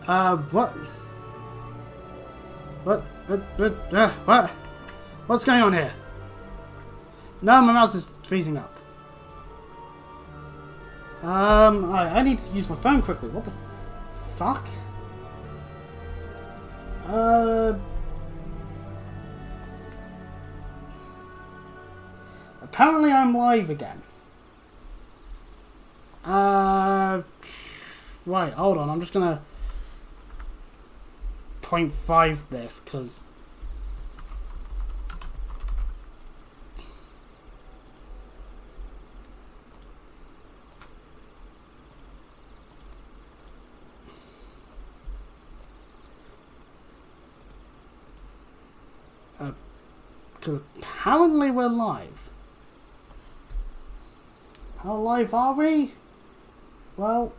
What? What? What's going on here? No, my mouse is freezing up. I need to use my phone quickly. What the fuck? Apparently I'm live again. Right, hold on. I'm just gonna 0.5 this, because apparently we're live. How live are we? Well,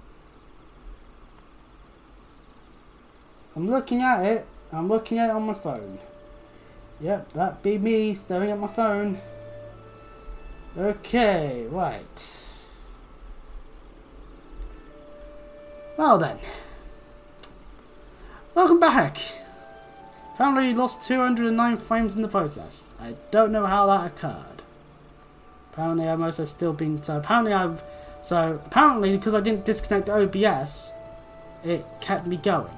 I'm looking at it. I'm looking at it on my phone. Yep, that be me staring at my phone. Okay, right. Well then. Welcome back. Apparently you lost 209 frames in the process. I don't know how that occurred. Apparently I must have still been... So apparently because I didn't disconnect OBS, it kept me going.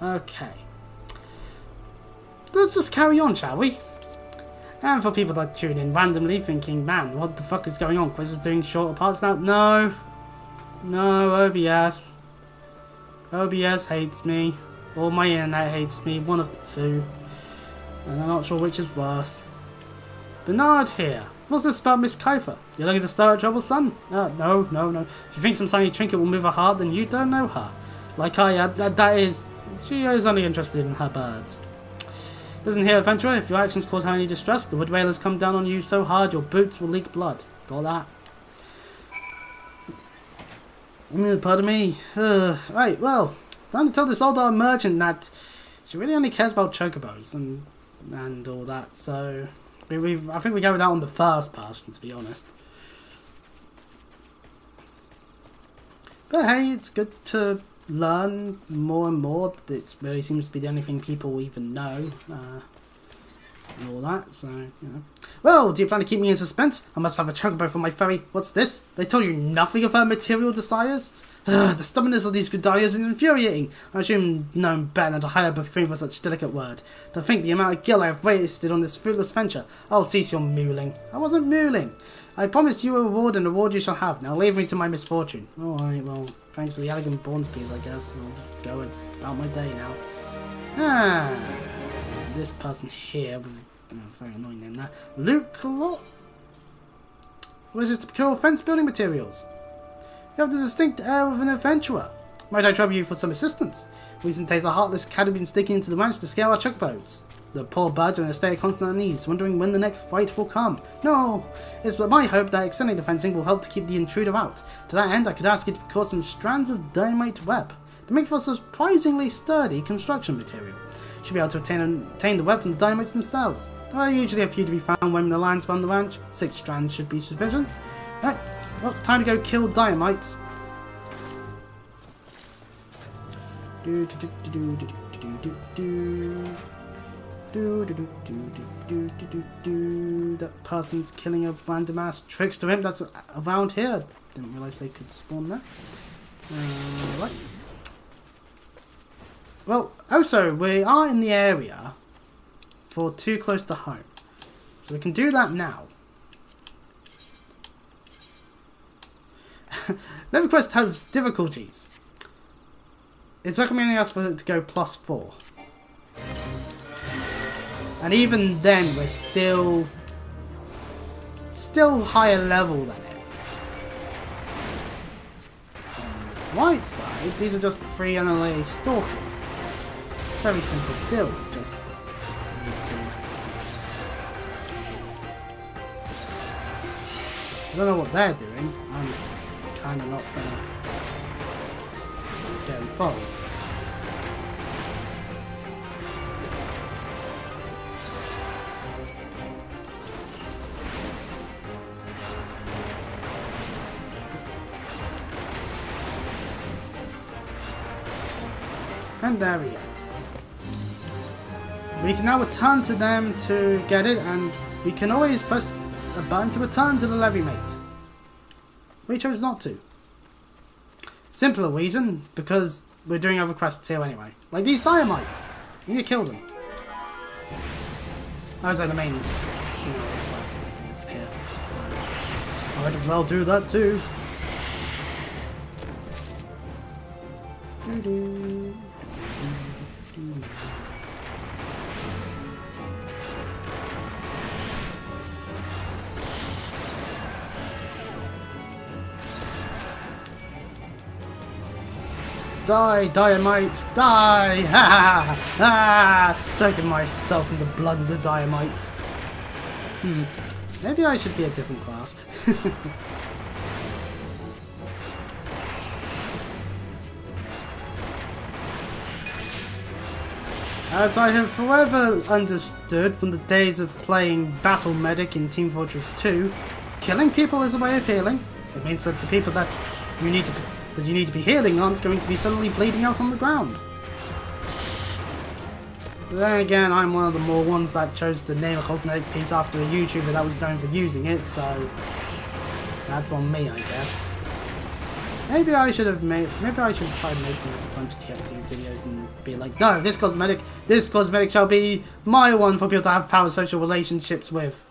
Okay. Let's just carry on, shall we? And for people that tune in randomly thinking, man, what the fuck is going on? Quiz is doing shorter parts now? No. No, OBS. OBS hates me. Or my internet hates me. One of the two. And I'm not sure which is worse. Bernard here. What's this about Miss Kiefer? You're looking to start trouble, son? No. If you think some shiny trinket will move her heart, then you don't know her. Like I am, she is only interested in her birds. Listen here, adventurer, if your actions cause her any distress, the wood whalers come down on you so hard your boots will leak blood. Got that? Pardon me. Right, well, time to tell this old merchant that she really only cares about chocobos and all that, so... I think we go with that on the first person, to be honest. But hey, it's good to learn more and more. It really seems to be the only thing people even know. And all that, so, you know. Well, do you plan to keep me in suspense? I must have a chocobo for my ferry. What's this? They told you nothing of her material desires? The stubbornness of these Gudalias is infuriating. I assume known better than to hire a buffoon for such delicate word. To think the amount of gil I have wasted on this fruitless venture. I'll cease your mooling. I wasn't mooling. I promised you a reward, and a reward you shall have. Now leave me to my misfortune. Alright, well, thanks for the elegant bronze piece, I guess. I'll just go about my day now. This person here, very annoying name there. Luke Clot? Wishes to procure fence building materials. You have the distinct air of an adventurer. Might I trouble you for some assistance? Recent days a heartless cat have been sticking into the ranch to scare our chocobos. The poor birds are in a state of constant unease, wondering when the next fight will come. No! It's my hope that extending the fencing will help to keep the intruder out. To that end, I could ask you to procure some strands of dynamite web to make for surprisingly sturdy construction material. You should be able to obtain the web from the dynamites themselves. There are usually a few to be found when the lines run the ranch. 6 strands should be sufficient. Right. Well, time to go kill dynamites. That person's killing a random ass trickster imp that's around here. Didn't realise they could spawn there. Right. Well, also, we are in the area for too close to home. So we can do that now. Level quest has difficulties. It's recommending us for it to go +4. And even then, we're still higher level than it. On the right side, these are just free NLA stalkers. Very simple deal. Just need to... I don't know what they're doing. I'm kind of not gonna get involved. And there we go. We can now return to them to get it, and we can always press a button to return to the levy mate. We chose not to. Simpler reason, because we're doing other quests here anyway. Like these dynamites. You need to kill them. Those are the main scenario quest is here. So I might as well do that too. Die, Diamites, die! Ha ha ha! Soaking myself in the blood of the Diamites. Maybe I should be a different class. As I have forever understood from the days of playing Battle Medic in Team Fortress 2, killing people is a way of healing. It means that the people that you need to be healing aren't going to be suddenly bleeding out on the ground. But then again, I'm one of the more ones that chose to name a cosmetic piece after a YouTuber that was known for using it, so that's on me, I guess. Maybe I should have tried making like a bunch of TF2 videos and be like, no, this cosmetic shall be my one for people to have parasocial relationships with.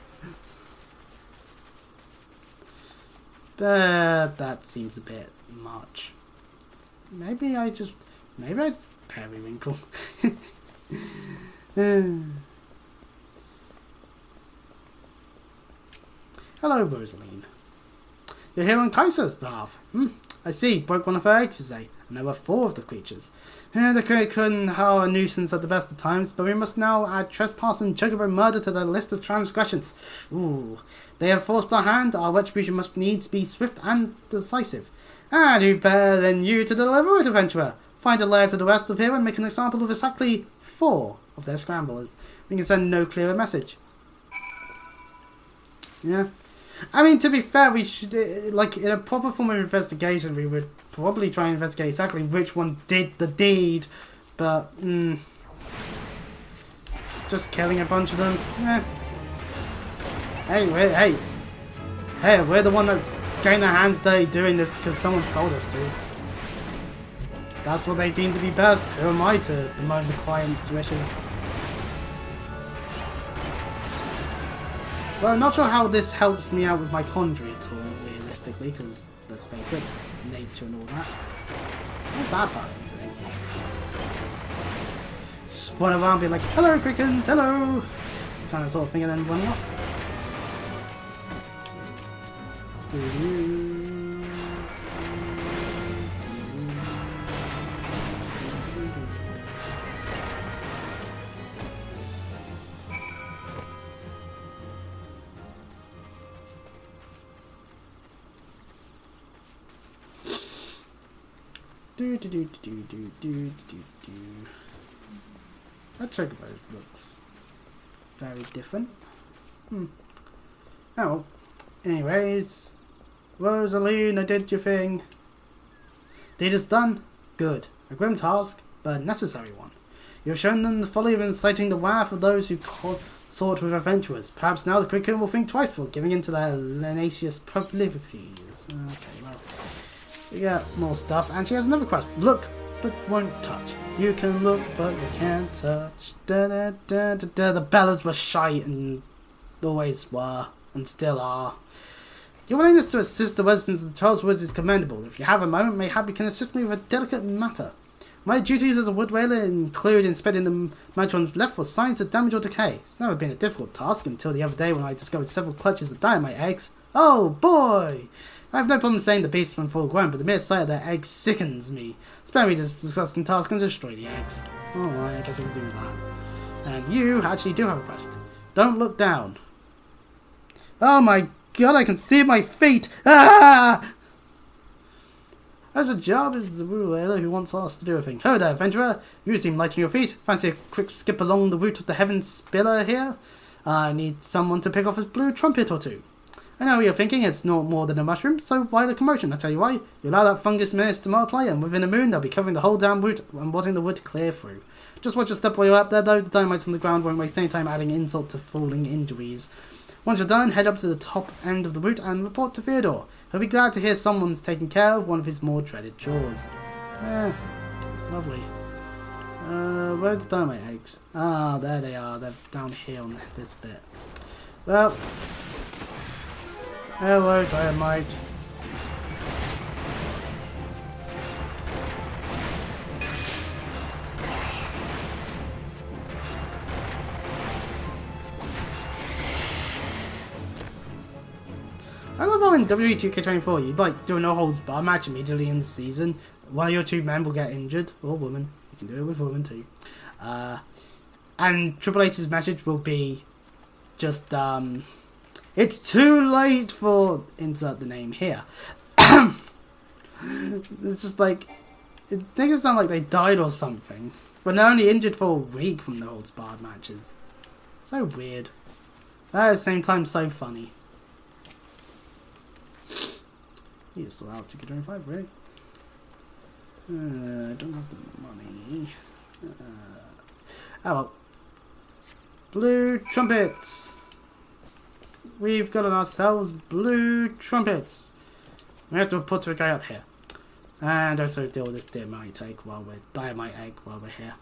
But that seems a bit much. Maybe I periwinkle. Hello, Rosaline. You're here on Kaiser's behalf. I see. Broke one of her eggs today, and there were 4 of the creatures. The Kraken are a nuisance at the best of times, but we must now add trespass and chocobo murder to the list of transgressions. Ooh. They have forced our hand. Our retribution must needs be swift and decisive. And who better than you to deliver it, adventurer? Find a lair to the west of here and make an example of exactly 4 of their scramblers. We can send no clearer message. Yeah. I mean, to be fair, we should, like, in a proper form of investigation, we would probably try and investigate exactly which one did the deed, but, just killing a bunch of them, Hey, we're the one that's getting our hands dirty doing this because someone's told us to. That's what they deem to be best. Who am I to bemoan the client's wishes? Well, I'm not sure how this helps me out with my conjuring at all, realistically, because, let's face it, nature and all that. What's that person doing? Just run around being like, hello, Crickens, hello! Kind of sort of thing, and then running off. That chocobo looks very different. Oh well. Anyways, Rosaline, I did your thing. Deed is done. Good. A grim task, but a necessary one. You have shown them the folly of inciting the wrath of those who consort with adventurers. Perhaps now the Cricket will think twice before giving in to their linacious proclivities. Okay, well. We got more stuff, and she has another quest. Look, but won't touch. You can look, but you can't touch. Da, da, da, da, da. The Bellas were shite, and always were, and still are. Your willingness to assist the residents of the Charles Woods is commendable. If you have a moment, mayhap you can assist me with a delicate matter. My duties as a wood whaler include inspecting the matrons left for signs of damage or decay. It's never been a difficult task until the other day when I discovered several clutches of dynamite eggs. Oh boy! I have no problem saying the beasts when full grown, but the mere sight of their eggs sickens me. Spare me this disgusting task and destroy the eggs. Alright, I guess I'll do that. And you actually do have a quest. Don't look down. Oh my god, I can see my feet! Ah! As a job is the ruler who wants us to do a thing. Ho there, adventurer! You seem light on your feet. Fancy a quick skip along the route of the heaven spiller here? I need someone to pick off his blue trumpet or two. I know what you're thinking, it's not more than a mushroom, so why the commotion? I tell you why. You allow that fungus menace to multiply, and within a moon they'll be covering the whole damn wood and wanting the wood clear through. Just watch your step while you're up there though, the dynamites on the ground won't waste any time adding insult to falling injuries. Once you're done, head up to the top end of the route and report to Theodore. He'll be glad to hear someone's taking care of one of his more dreaded chores. Lovely. Where are the dynamite eggs? Ah, there they are. They're down here on this bit. Well, hello, dynamite. I love how in WWE2K24 you'd like do a no-holds-bar match immediately in the season. One of your two men will get injured, or woman. You can do it with women too. And Triple H's message will be just, it's too late for insert the name here. It's just like, it makes it sound like they died or something. When they're only injured for a week from the holds-bar matches. So weird. At the same time, so funny. Need to sort out 2K25, really. I don't have the money. Oh well. Blue trumpets! We've got on ourselves blue trumpets. We have to report to a guy up here. And also deal with this dynamite egg while we're here.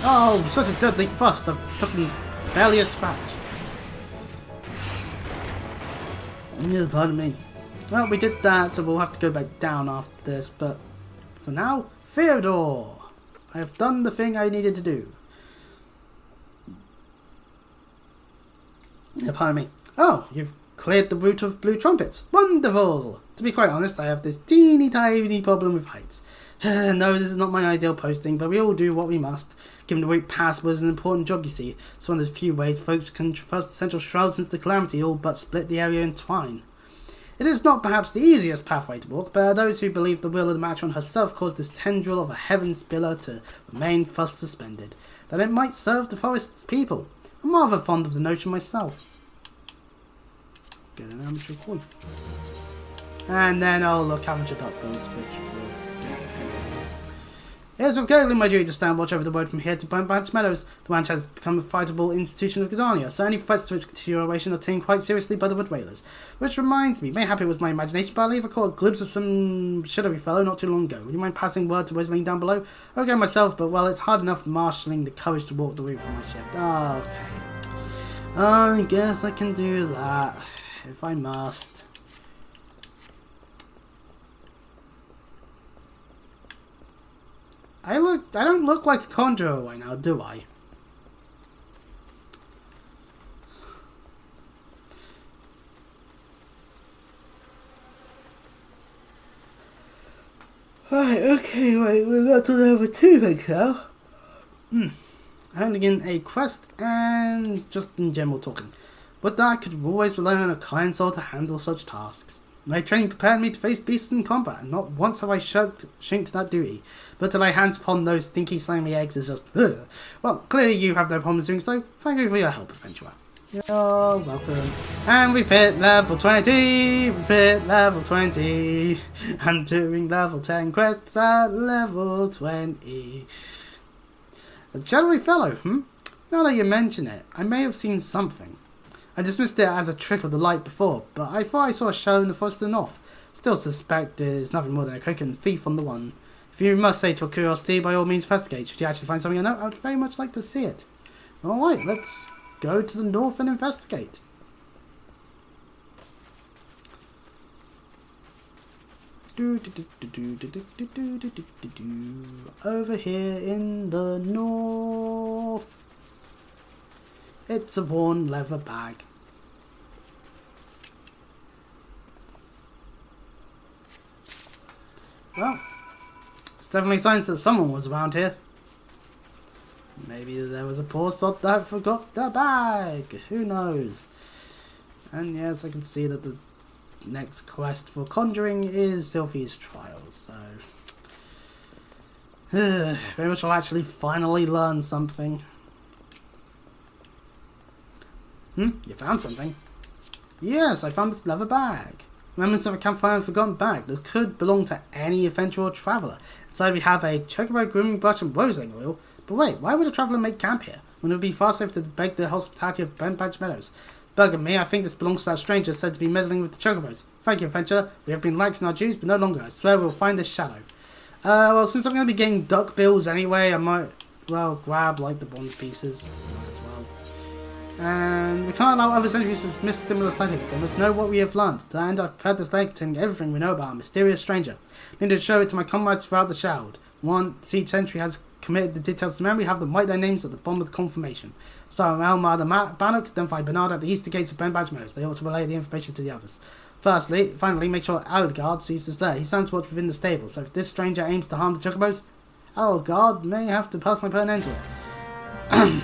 Oh, such a deadly fuss. I've taken barely a scratch. Yeah, pardon me. Well, we did that, so we'll have to go back down after this, but for now, Theodore! I have done the thing I needed to do. Yeah, pardon me. Oh, you've cleared the route of blue trumpets. Wonderful! To be quite honest, I have this teeny tiny problem with heights. No, this is not my ideal posting, but we all do what we must. Given the route past was an important job, you see. It's one of the few ways folks can traverse the central shroud since the calamity all but split the area in twine. It is not perhaps the easiest pathway to walk, but there are those who believe the will of the matron herself caused this tendril of a heaven spiller to remain thus suspended, that it might serve the forest's people. I'm rather fond of the notion myself. Get an amateur coin. And then I'll look amateur duck bills, which we'll get to. It is regrettably my duty to stand watch over the road from here to Bone Branch Meadows. The ranch has become a fightable institution of Gardania, so any threats to its continuation are taken quite seriously by the wood whalers. Which reminds me, mayhap it was my imagination, but I believe I caught a glimpse of some shadowy fellow not too long ago. Would you mind passing word to Wesley down below? I'll go myself, but well, it's hard enough marshalling the courage to walk the route for my shift. Ah, okay. I guess I can do that, if I must. I don't look like a conjurer right now, do I? Right, okay, wait, we've got to level 2 things now. Handing in a quest and just in general talking. But I could always rely on a kind soul to handle such tasks. My training prepared me to face beasts in combat, and not once have I shinked that duty. But to lay hands upon those stinky, slimy eggs is just ugh. Well, clearly you have no problems doing so. Thank you for your help, adventurer. You're welcome. And we've hit level 20! We've hit level 20! I'm doing level 10 quests at level 20. A shadowy fellow, Now that you mention it, I may have seen something. I dismissed it as a trick of the light before, but I thought I saw a shadow in the forest north. Still suspect it is nothing more than a coconut thief on the one. If you must say to a curiosity, by all means investigate. Should you actually find something I know, I would very much like to see it. Alright, let's go to the north and investigate. Over here in the north. It's a worn leather bag. Well, it's definitely signs that someone was around here. Maybe there was a poor sod that forgot their bag. Who knows? And yes, I can see that the next quest for conjuring is Sylvie's Trials, so Maybe we shall actually finally learn something. You found something? Yes, I found this leather bag. Remnants of a campfire and forgotten bag that could belong to any adventurer or traveller. Inside we have a chocobo grooming brush and rosing oil. But wait, why would a traveller make camp here, when it would be far safer to beg the hospitality of Bentbadge Meadows? Bugger me, I think this belongs to that stranger said to be meddling with the chocobos. Thank you, adventurer. We have been lax in our dues, but no longer. I swear we'll find this shadow. Well, since I'm going to be getting duck bills anyway, I might, well, grab, like, the bronze pieces. Might as well. And we can't allow other centuries to dismiss similar sightings. They must know what we have learned. To that end, I've prepared this leg containing everything we know about a mysterious stranger. I need to show it to my comrades throughout the Shroud. Once each century has committed the details to memory, have them write their names at the bottom of the confirmation. So, Elmar the Bannock, then find Bernard at the eastern gates of Bentbadge Meadows. They ought to relay the information to the others. Finally, make sure Algard sees us there. He stands watch within the stable, so if this stranger aims to harm the chocobos, Algard may have to personally put an end to it.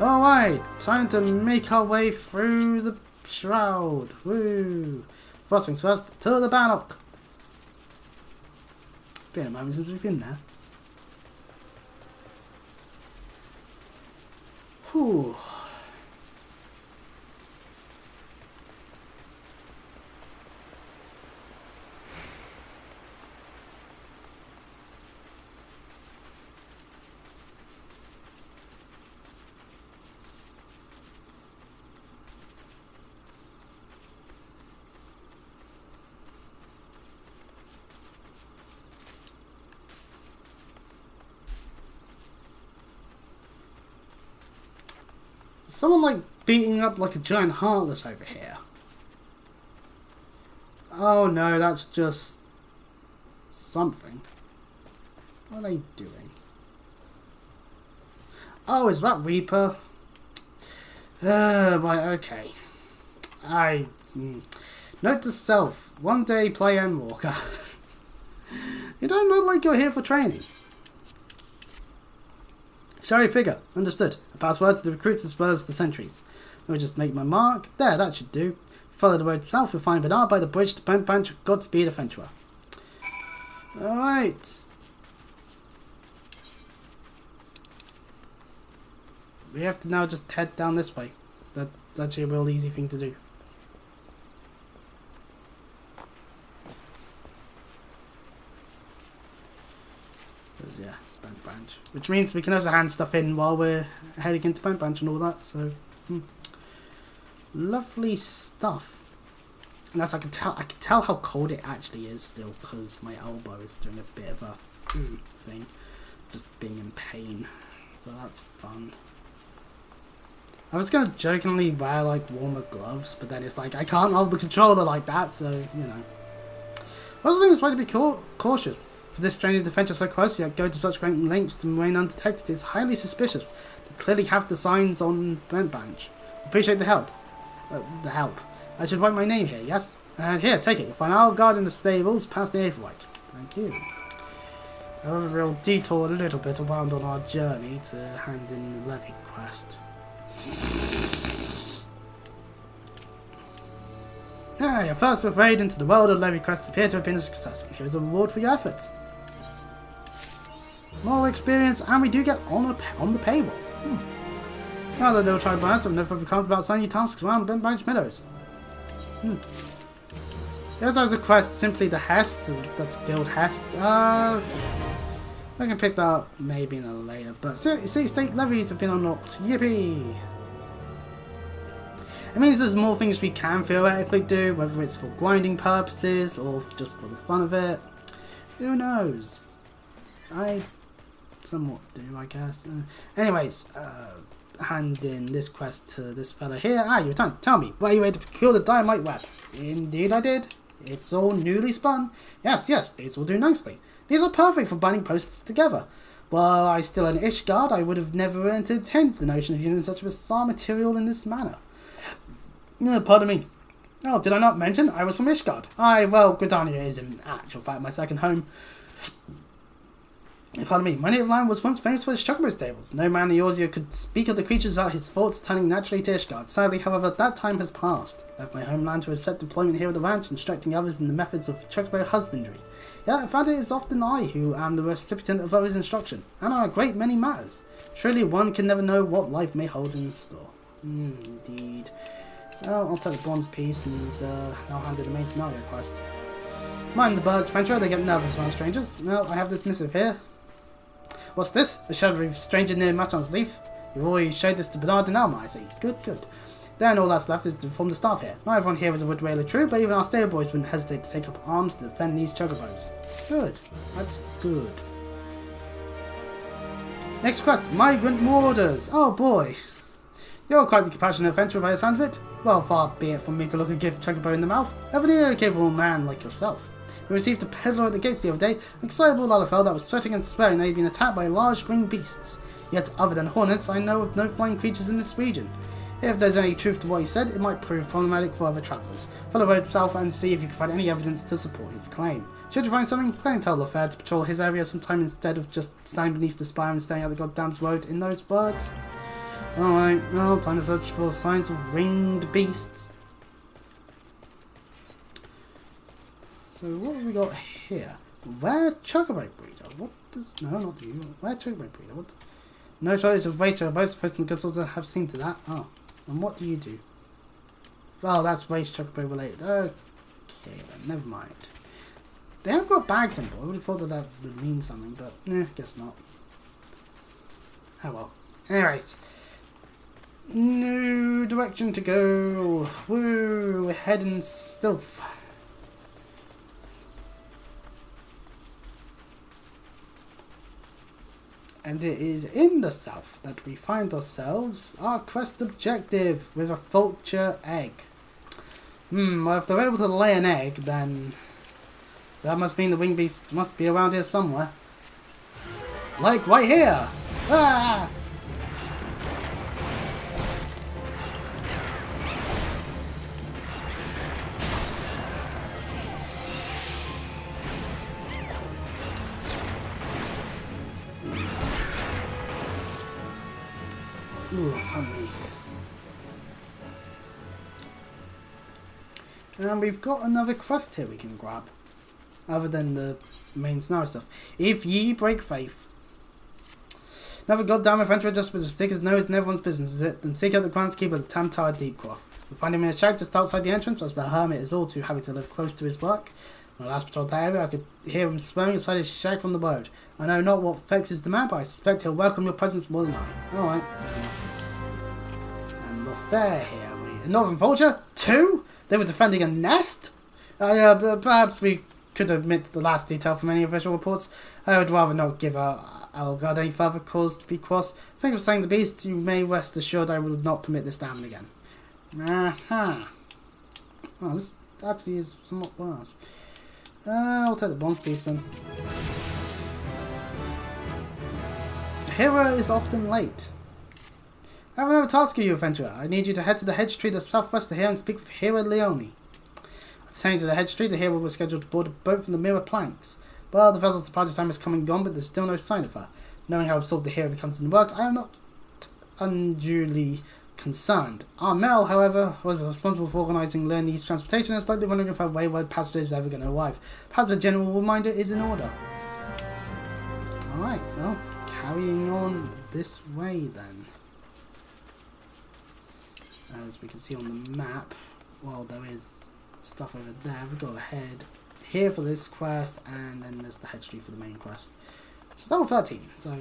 Alright, time to make our way through the Shroud. Woo! First things first, to the Bannock. It's been a moment since we've been there. Whew. Someone like beating up like a giant heartless over here. Oh no, that's just something. What are they doing? Oh, is that Reaper? Right, okay. Note to self, one day play Endwalker. You don't look like you're here for training. Shari figure, understood. A password to the recruits as well as the sentries. Let me just make my mark. There, that should do. Follow the road south, you'll find Bernard by the bridge to Bentbadge. Godspeed, adventurer. Alright. We have to now just head down this way. That's actually a real easy thing to do. Yeah, it's Bentbadge. Which means we can also hand stuff in while we're heading into Bentbadge and all that, so lovely stuff. And as I can tell how cold it actually is still, because my elbow is doing a bit of a thing. Just being in pain. So that's fun. I was gonna jokingly wear like warmer gloves, but then it's like I can't hold the controller like that, so you know. I also think it's way to be cautious. For this stranger to venture so close yet go to such great lengths to remain undetected is highly suspicious. They clearly have the signs on Bentbadge. Appreciate the help. I should write my name here, yes? And here, take it. You'll find our guard in the stables past the Aetheryte. Thank you. However, we'll detour a little bit around on our journey to hand in the Levy quest. Your first raid into the world of Levy quests appear to have been a success, and here is a reward for your efforts. More experience, and we do get on the payroll. Now that they'll try brands, I've never overcome about signing tasks around Bentbadge Meadows. There's also a quest, simply the Hests, that's guild Hests. I can pick that up maybe in a later, but city state levies have been unlocked. Yippee! It means there's more things we can theoretically do, whether it's for grinding purposes or just for the fun of it. Who knows? I somewhat do, I guess. Anyways, hand in this quest to this fella here. You returned. Tell me, were you able to procure the dynamite web? Indeed I did. It's all newly spun. Yes, these will do nicely. These are perfect for binding posts together. Were I still an Ishgard, I would have never entertained the notion of using such a bizarre material in this manner. Pardon me. Oh, did I not mention I was from Ishgard? Well, Gridania is in actual fact my second home. Pardon me. My native land was once famous for its chocobo stables. No man in Eorzea could speak of the creatures without his thoughts turning naturally to Ishgard. Sadly, however, that time has passed. I left my homeland to accept deployment here at the ranch, instructing others in the methods of chocobo husbandry. Yet I found it is often I who am the recipient of others' instruction, and on a great many matters. Surely one can never know what life may hold in store. Indeed. Well, I'll take the bronze piece and I'll hand it the main scenario quest. Mind the birds, Frencher, they get nervous around strangers. Well, I have this missive here. What's this? A shadowy stranger near Machan's leaf? You've already showed this to Bernard and Alma, I see. Good, good. Then all that's left is to form the staff here. Not everyone here is a wood whaler true, but even our stable boys wouldn't hesitate to take up arms to defend these chocobos. Good. That's good. Next quest, Migrant Marauders. Oh boy. You're quite the compassionate adventurer by the sound of it. Well, far be it from me to look a gift chocobo in the mouth. Evidently a capable man like yourself. We received a peddler at the gates the other day, an excitable Lalafell that was sweating and swearing that he'd been attacked by large winged beasts. Yet, other than hornets, I know of no flying creatures in this region. If there's any truth to what he said, it might prove problematic for other travellers. Follow the road south and see if you can find any evidence to support his claim. Should you find something, then tell Lafair to patrol his area sometime instead of just standing beneath the spire and staring at the goddamn road in those words. Alright, well, time to search for signs of winged beasts. So what have we got here? Rare chocobo breeder. What does... No, not you. Rare chocobo breeder. What... No shortage of race chocobos. Most of the good sorts have seen to that. Oh. And what do you do? Oh, that's race chocobo related. Okay then, never mind. They have got bags in, but I would have thought that would mean something, but guess not. Oh well. Anyways. New direction to go. Woo, we're heading south. And it is in the south that we find ourselves our quest objective with a vulture egg. Well, if they're able to lay an egg, then that must mean the winged beasts must be around here somewhere. Like right here! Ah! Ooh, hungry. And we've got another quest here we can grab. Other than the main scenario stuff. If ye break faith. Another goddamn adventurer just with a sticker's nose and everyone's business, is it? Then seek out the groundskeeper of the Tam Tower Deepcroft. You'll find him in a shack just outside the entrance, as the hermit is all too happy to live close to his work. When I last patrolled that area, I could hear him swearing inside his shack from the road. I know not what affects his demand, but I suspect he'll welcome your presence more than I. Alright, fair enough. And we're fair here, are we? A Northern Vulture? 2? They were defending a nest? Perhaps we could omit the last detail from any official reports. I would rather not give our guard any further cause to be cross. Think of saying the beast, you may rest assured I will not permit this to happen again. Oh, this actually is somewhat worse. I'll take the bronze piece then. Hera is often late. I have another task for you, adventurer. I need you to head to the hedge tree to the southwest of here and speak with Hera Leone. Attaining to the hedge tree, the hero was scheduled to board a boat from the Mirror Planks. Well, the vessel's departure time has come and gone, but there's still no sign of her. Knowing how absorbed the hero becomes in the work, I am not unduly concerned. Our Mel, however, was responsible for organising Leonie's transportation and is likely wondering if her wayward passenger is ever going to arrive. Perhaps a general reminder is in order. Alright, well, carrying on this way then. As we can see on the map, well, there is stuff over there. We've got a head here for this quest, and then there's the head tree for the main quest. Which is level 13, so...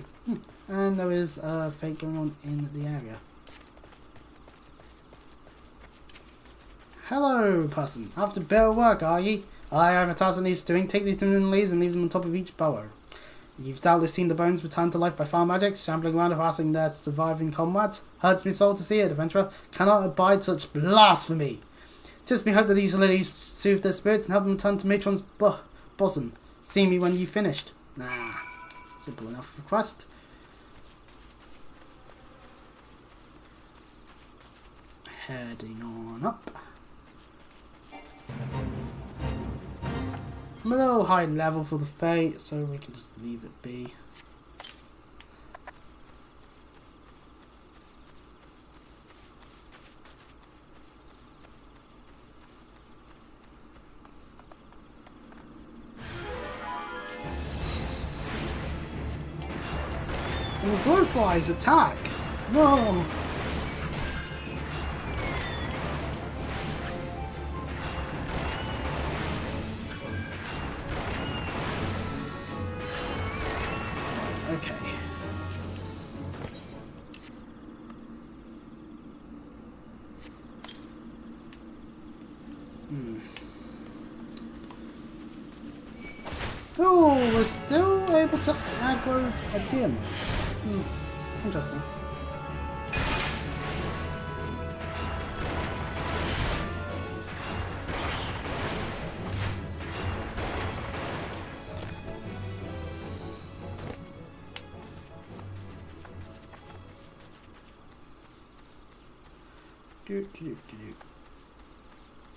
And there is a fate going on in the area. Hello, person. After better work, are ye? I have a task that needs doing. Take these diminutive leaves and leave them on top of each burrow. You've doubtless seen the bones returned to life by fire magic, shambling around harassing their surviving comrades. Hurts me soul to see it, adventurer. Cannot abide such blasphemy. Tis me hope that these lilies soothe their spirits and help them turn to Matron's bosom. See me when you've finished. Nah, simple enough request. Heading on up. I'm a little high level for the fate, so we can just leave it be. Some glowflies attack! Whoa! Okay. Oh, we're still able to aggro a dim. Interesting.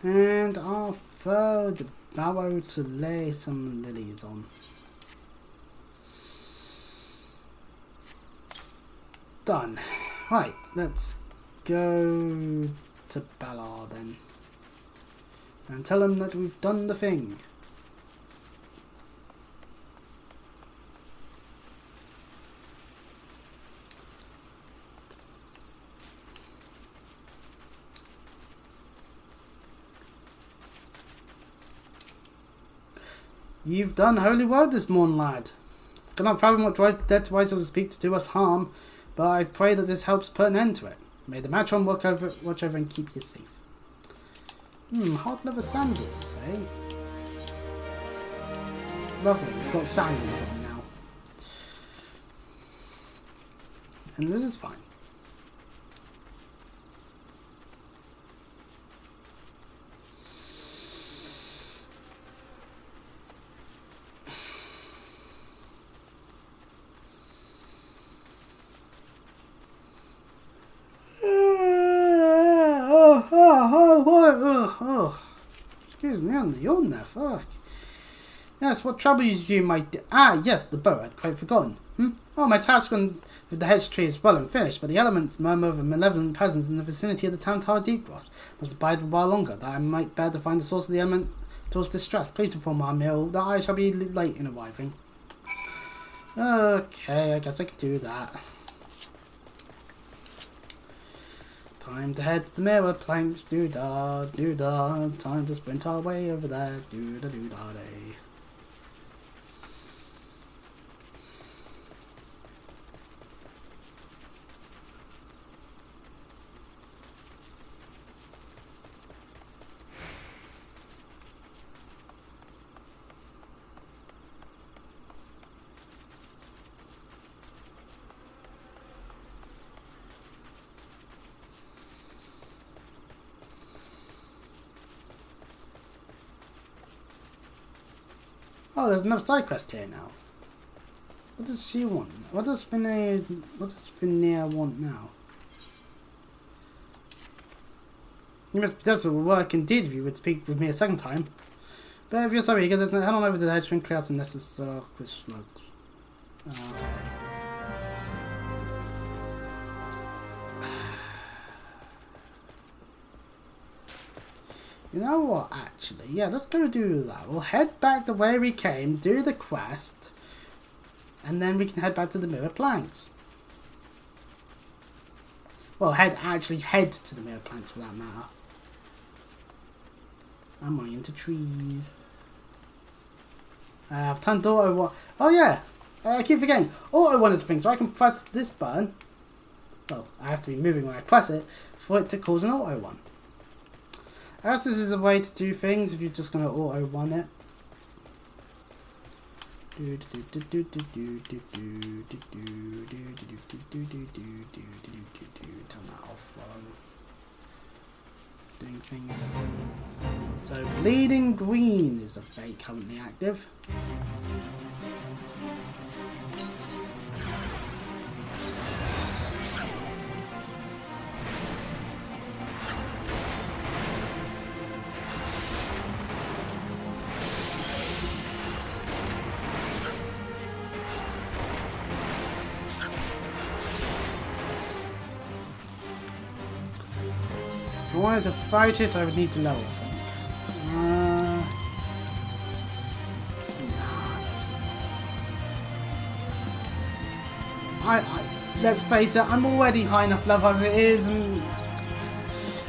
And I'll throw the barrow to lay some lilies on. Done. Right, let's go to Ballard then. And tell him that we've done the thing. You've done holy word this morn, lad. I cannot fathom what drives the dead to rise up to speak to do us harm, but I pray that this helps put an end to it. May the matron watch over and keep you safe. Hard leather sandals, eh? Lovely, we've got sandals on now. And this is fine. Excuse me, on the yawn there, fuck. Yes, what troubles you, my dear? Ah, yes, the bow, I'd quite forgotten. Oh, my task with the hedge tree is well and finished, but the elements murmur of a malevolent presence in the vicinity of the town tower Deepgross. Must abide a while longer, that I might bear to find the source of the element towards distress. Please inform our mill that I shall be late in arriving. Okay, I guess I can do that. Time to head to the mirror planks, doo-da, doo-da. Time to sprint our way over there, doo-da, doo-da-day. Oh, there's another side quest here now. What does she want? What does Finnair want now? You must be desperate for work indeed if you would speak with me a second time. But if you're sorry, head on over to the hedge and clear out some necessary slugs. Okay. You know what, actually? Yeah, let's go do that. We'll head back the way we came, do the quest, and then we can head back to the mirror planks. Well, actually head to the mirror planks for that matter. Am I into trees? I've turned auto one. Oh yeah, I keep forgetting. Auto one of the things, so I can press this button. Well, I have to be moving when I press it for it to cause an auto one. I guess this is a way to do things if you're just going to auto one it. Turn that off while I'm doing things. So bleeding green is a fate currently active. If I wanted to fight it, I would need to level sync. Nah, that's not. Let's face it, I'm already high enough level as it is, and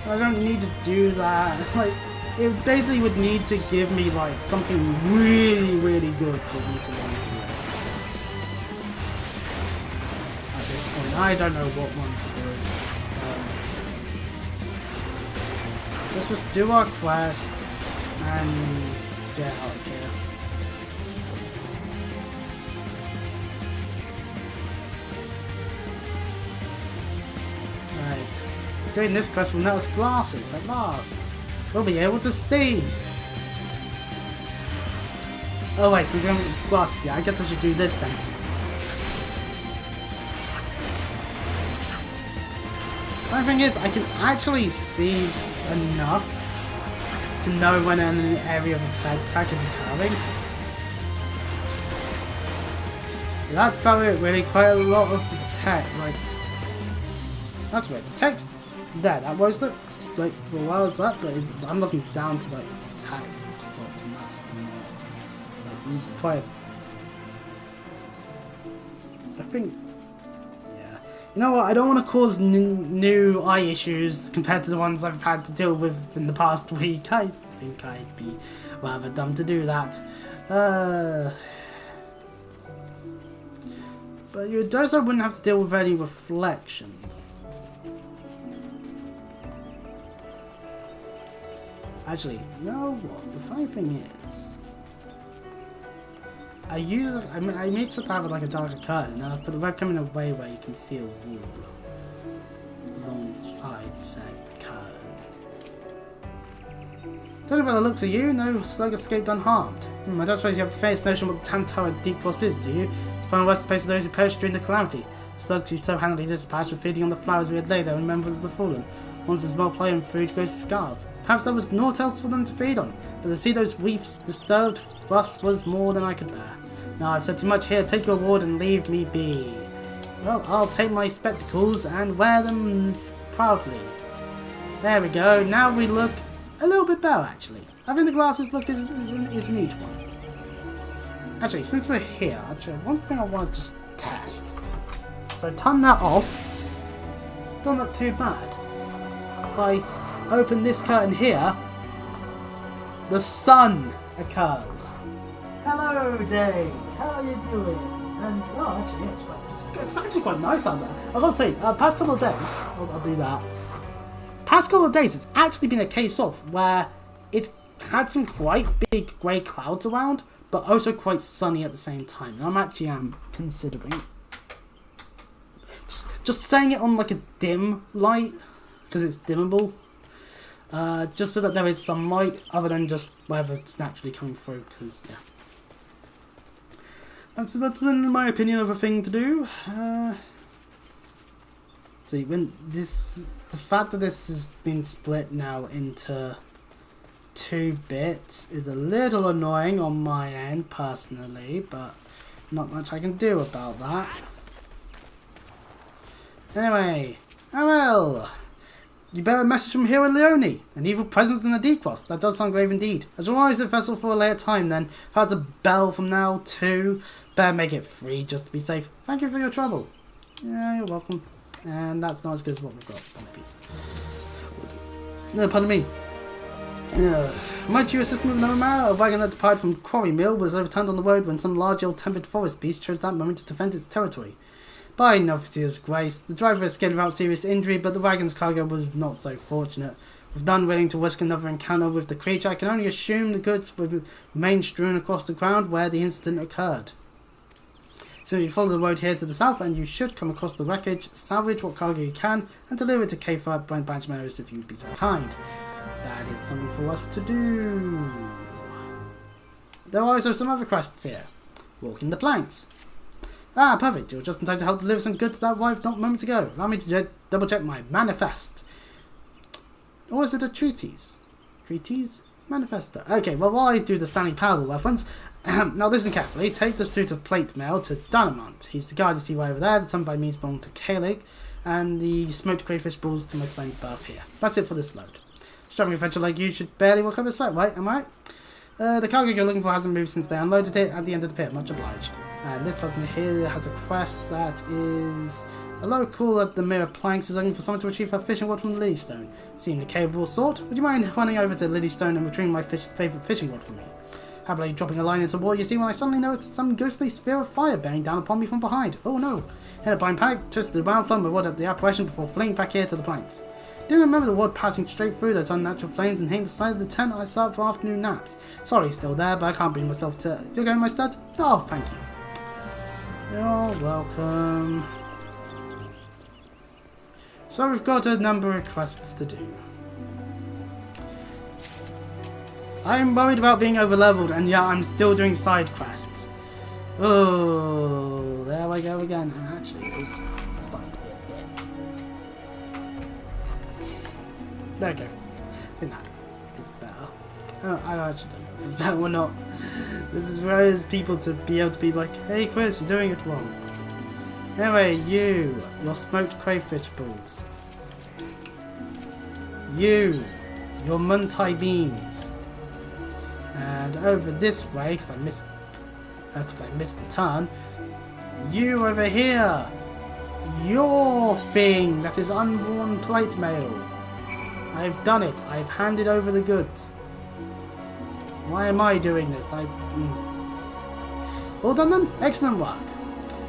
I don't need to do that. Like, it basically would need to give me like something really, really good for me to want to do it. At this point, I don't know what one's good, so let's just do our quest and get out of here. Right. Doing this quest will net us glasses at last. We'll be able to see. Oh wait, so we don't have glasses yet. I guess I should do this then. The thing is, I can actually see enough to know when an area of attack is occurring. That's about it, really. Quite a lot of the text, like, that's weird. The text there, that was the, like, for a while is that, but I'm looking down to like the attack spots, and that's like quite. I think. You know what, I don't want to cause new eye issues compared to the ones I've had to deal with in the past week. I think I'd be rather dumb to do that. But you also wouldn't have to deal with any reflections. Actually, you know what, the funny thing is, I made sure to have like a darker curtain, and I've put the webcam in a way where you can see a wall alongside said curtain. Don't know about the looks of you, no slug escaped unharmed. I don't suppose you have the faintest notion what the Tamtoa Deep Cross is, do you? It's the worst place for those who perished during the calamity. Slugs who so handily dispatched were feeding on the flowers we had laid there and members of the fallen. Monsters multiply and food goes to scars. Perhaps there was naught else for them to feed on, but to see those reefs disturbed thus was more than I could bear. Now I've said too much here, take your reward and leave me be. Well, I'll take my spectacles and wear them proudly. There we go, now we look a little bit better actually. I think the glasses look is a neat one. Actually, since we're here, one thing I want to just test. So turn that off. Don't look too bad. If I open this curtain here, the sun occurs. Hello, Dave. How are you doing? And oh, actually, it's actually quite nice out there. I've got to say, past couple of days, I'll do that. Past couple of days, it's actually been a case of where it's had some quite big grey clouds around, but also quite sunny at the same time. And I'm actually considering just saying it on like a dim light, because it's dimmable, just so that there is some light other than just wherever it's naturally coming through, because yeah. That's in my opinion of a thing to do. See, the fact that this has been split now into 2 bits is a little annoying on my end personally, but not much I can do about that. Anyway, well, you better message from Hero Leone, an evil presence in the Deep Cross. That does sound grave indeed. I shall rise the vessel for a later time then. If has a bell from now too, better make it free just to be safe. Thank you for your trouble. Yeah, you're welcome. And that's not as good as what we've got. One piece. No, pardon me. Might you assist me with another matter? A wagon that departed from Quarry Mill was overturned on the road when some large ill-tempered forest beast chose that moment to defend its territory. By Novice's grace, the driver escaped without serious injury, but the wagon's cargo was not so fortunate. With none willing to risk another encounter with the creature, I can only assume the goods would remain strewn across the ground where the incident occurred. Simply follow the road here to the south and you should come across the wreckage, salvage what cargo you can, and deliver it to K5 Brent Branch Meadows if you would be so kind. That is something for us to do. There are also some other quests here. Walking the planks. Ah, perfect. You're just in time to help deliver some goods that arrived not moments ago. Allow me to double check my manifest. Or is it a treatise? Treatise? Manifesto. Okay, well, while I do the Stanley Parable reference, now listen carefully. Take the suit of plate mail to Dynamont. He's the guard you see right over there, determined by means belonging to Kalig. and the smoked crayfish balls to my friend Buff here. That's it for this load. Struggling adventure like you should barely walk up a sight, right? Am I right? The cargo you're looking for hasn't moved since they unloaded it at the end of the pit. Much obliged. And this doesn't here has a quest that is a local at the Mirror Planks is looking for someone to retrieve her fishing rod from Lilystone. Seem the capable sort. Would you mind running over to Lilystone and retrieving my favourite fishing rod for me? Happily dropping a line into water, you see when I suddenly noticed some ghostly sphere of fire bearing down upon me from behind. Oh no! In a blind panic, twisted around, flung my rod at the apparition before fleeing back here to the planks. Do remember the rod passing straight through those unnatural flames and hitting the side of the tent I set up for afternoon naps. Sorry, still there, but I can't bring myself to... You're going, my stud? Oh, thank you. You're welcome. So we've got a number of quests to do. I'm worried about being overleveled, and yeah, I'm still doing side quests. Oh, there I go again. And actually, it's starting to be a bit. There we go. I think that is better. Oh, I actually don't know if it's better or not. This is for those people to be able to be like, hey Chris, you're doing it wrong. Anyway, your smoked crayfish balls. Your muntai beans. And over this way, because I missed the turn. You over here. Your thing that is unworn plate mail. I've done it. I've handed over the goods. Why am I doing this? All done then? Excellent work.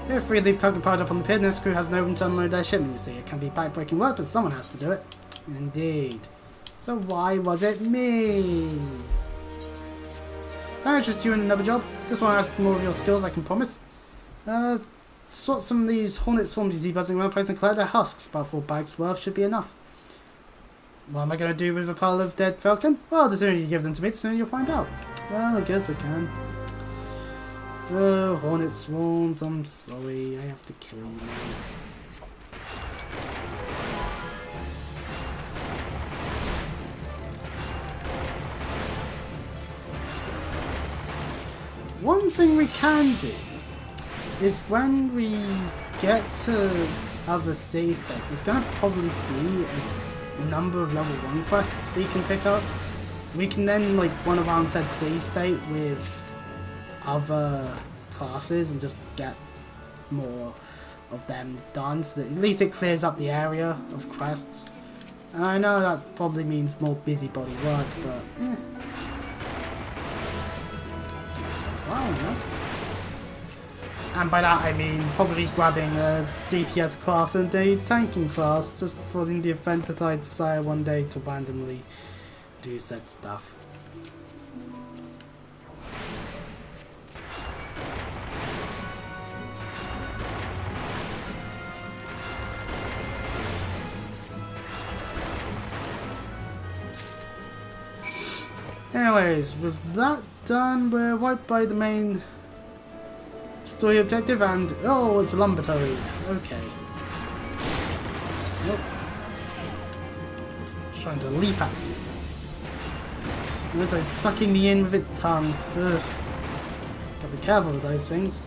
Feel free to leave cargo piled up on the pit, and this crew has no room to unload their shipment, you see. It can be backbreaking work, but someone has to do it. Indeed. So why was it me? Can I interest you in another job? This one asks more of your skills, I can promise. Sort some of these hornet swarms you see buzzing around the place and collect their husks. About 4 bags worth should be enough. What am I going to do with a pile of dead falcon? Well, the sooner you give them to me, the sooner you'll find out. Well, I guess I can. Oh, hornet swarms, I'm sorry. I have to kill you now. One thing we can do is when we get to other city states, there's going to probably be a number of level 1 quests we can pick up. We can then like run around said city state with other classes and just get more of them done, so that at least it clears up the area of quests. And I know that probably means more busybody work, but and by that I mean probably grabbing a DPS class and a tanking class, just for in the event that I decide one day to randomly do said stuff. Anyways, with that done, we're right by the main story objective, and oh, it's a lumber toad. Okay. Nope. It's trying to leap at me. And also sucking me in with its tongue. Ugh. Gotta be careful with those things.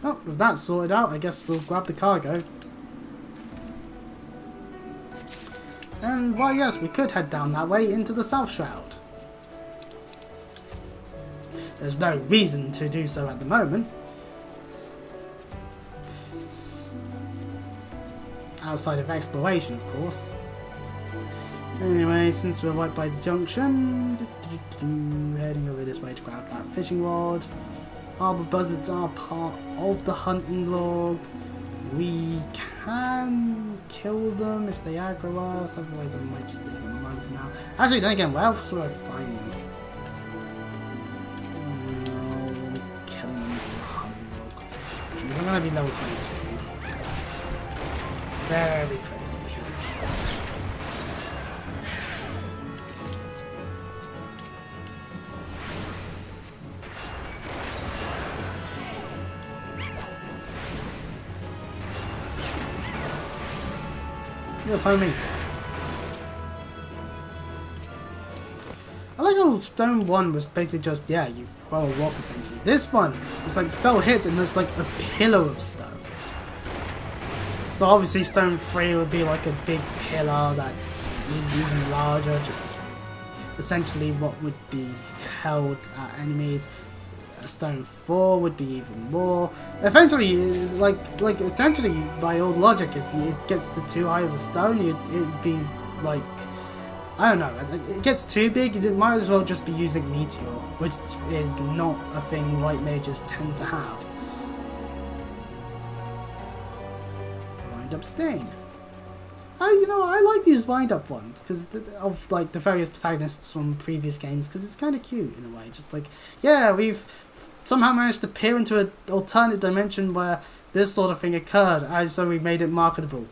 Oh, with that sorted out, I guess we'll grab the cargo. And why yes, we could head down that way into the South Shroud. There's no reason to do so at the moment. Outside of exploration, of course. Anyway, since we're right by the junction, heading over this way to grab that fishing rod. Harbour buzzards are part of the hunting log. We can kill them if they aggro us, otherwise I might just leave them alone for now. Actually, then again, where else would I find them? I'm gonna be level 22. Very crazy. You're pony. I like how Stone 1 was basically just, yeah, you throw a rock essentially. This one, it's like spell hits and there's like a pillar of stone. So obviously stone 3 would be like a big pillar that is even larger, just essentially what would be held at enemies. Stone 4 would be even more. Eventually, like essentially by old logic, if it gets to too high of a stone, it'd be like, I don't know, it gets too big, it might as well just be using meteor, which is not a thing white mages tend to have. Wind up stain. You know, I like these wind up ones because of like the various protagonists from previous games, because it's kind of cute in a way. Just like, yeah, we've somehow managed to peer into an alternate dimension where this sort of thing occurred, and so we made it marketable.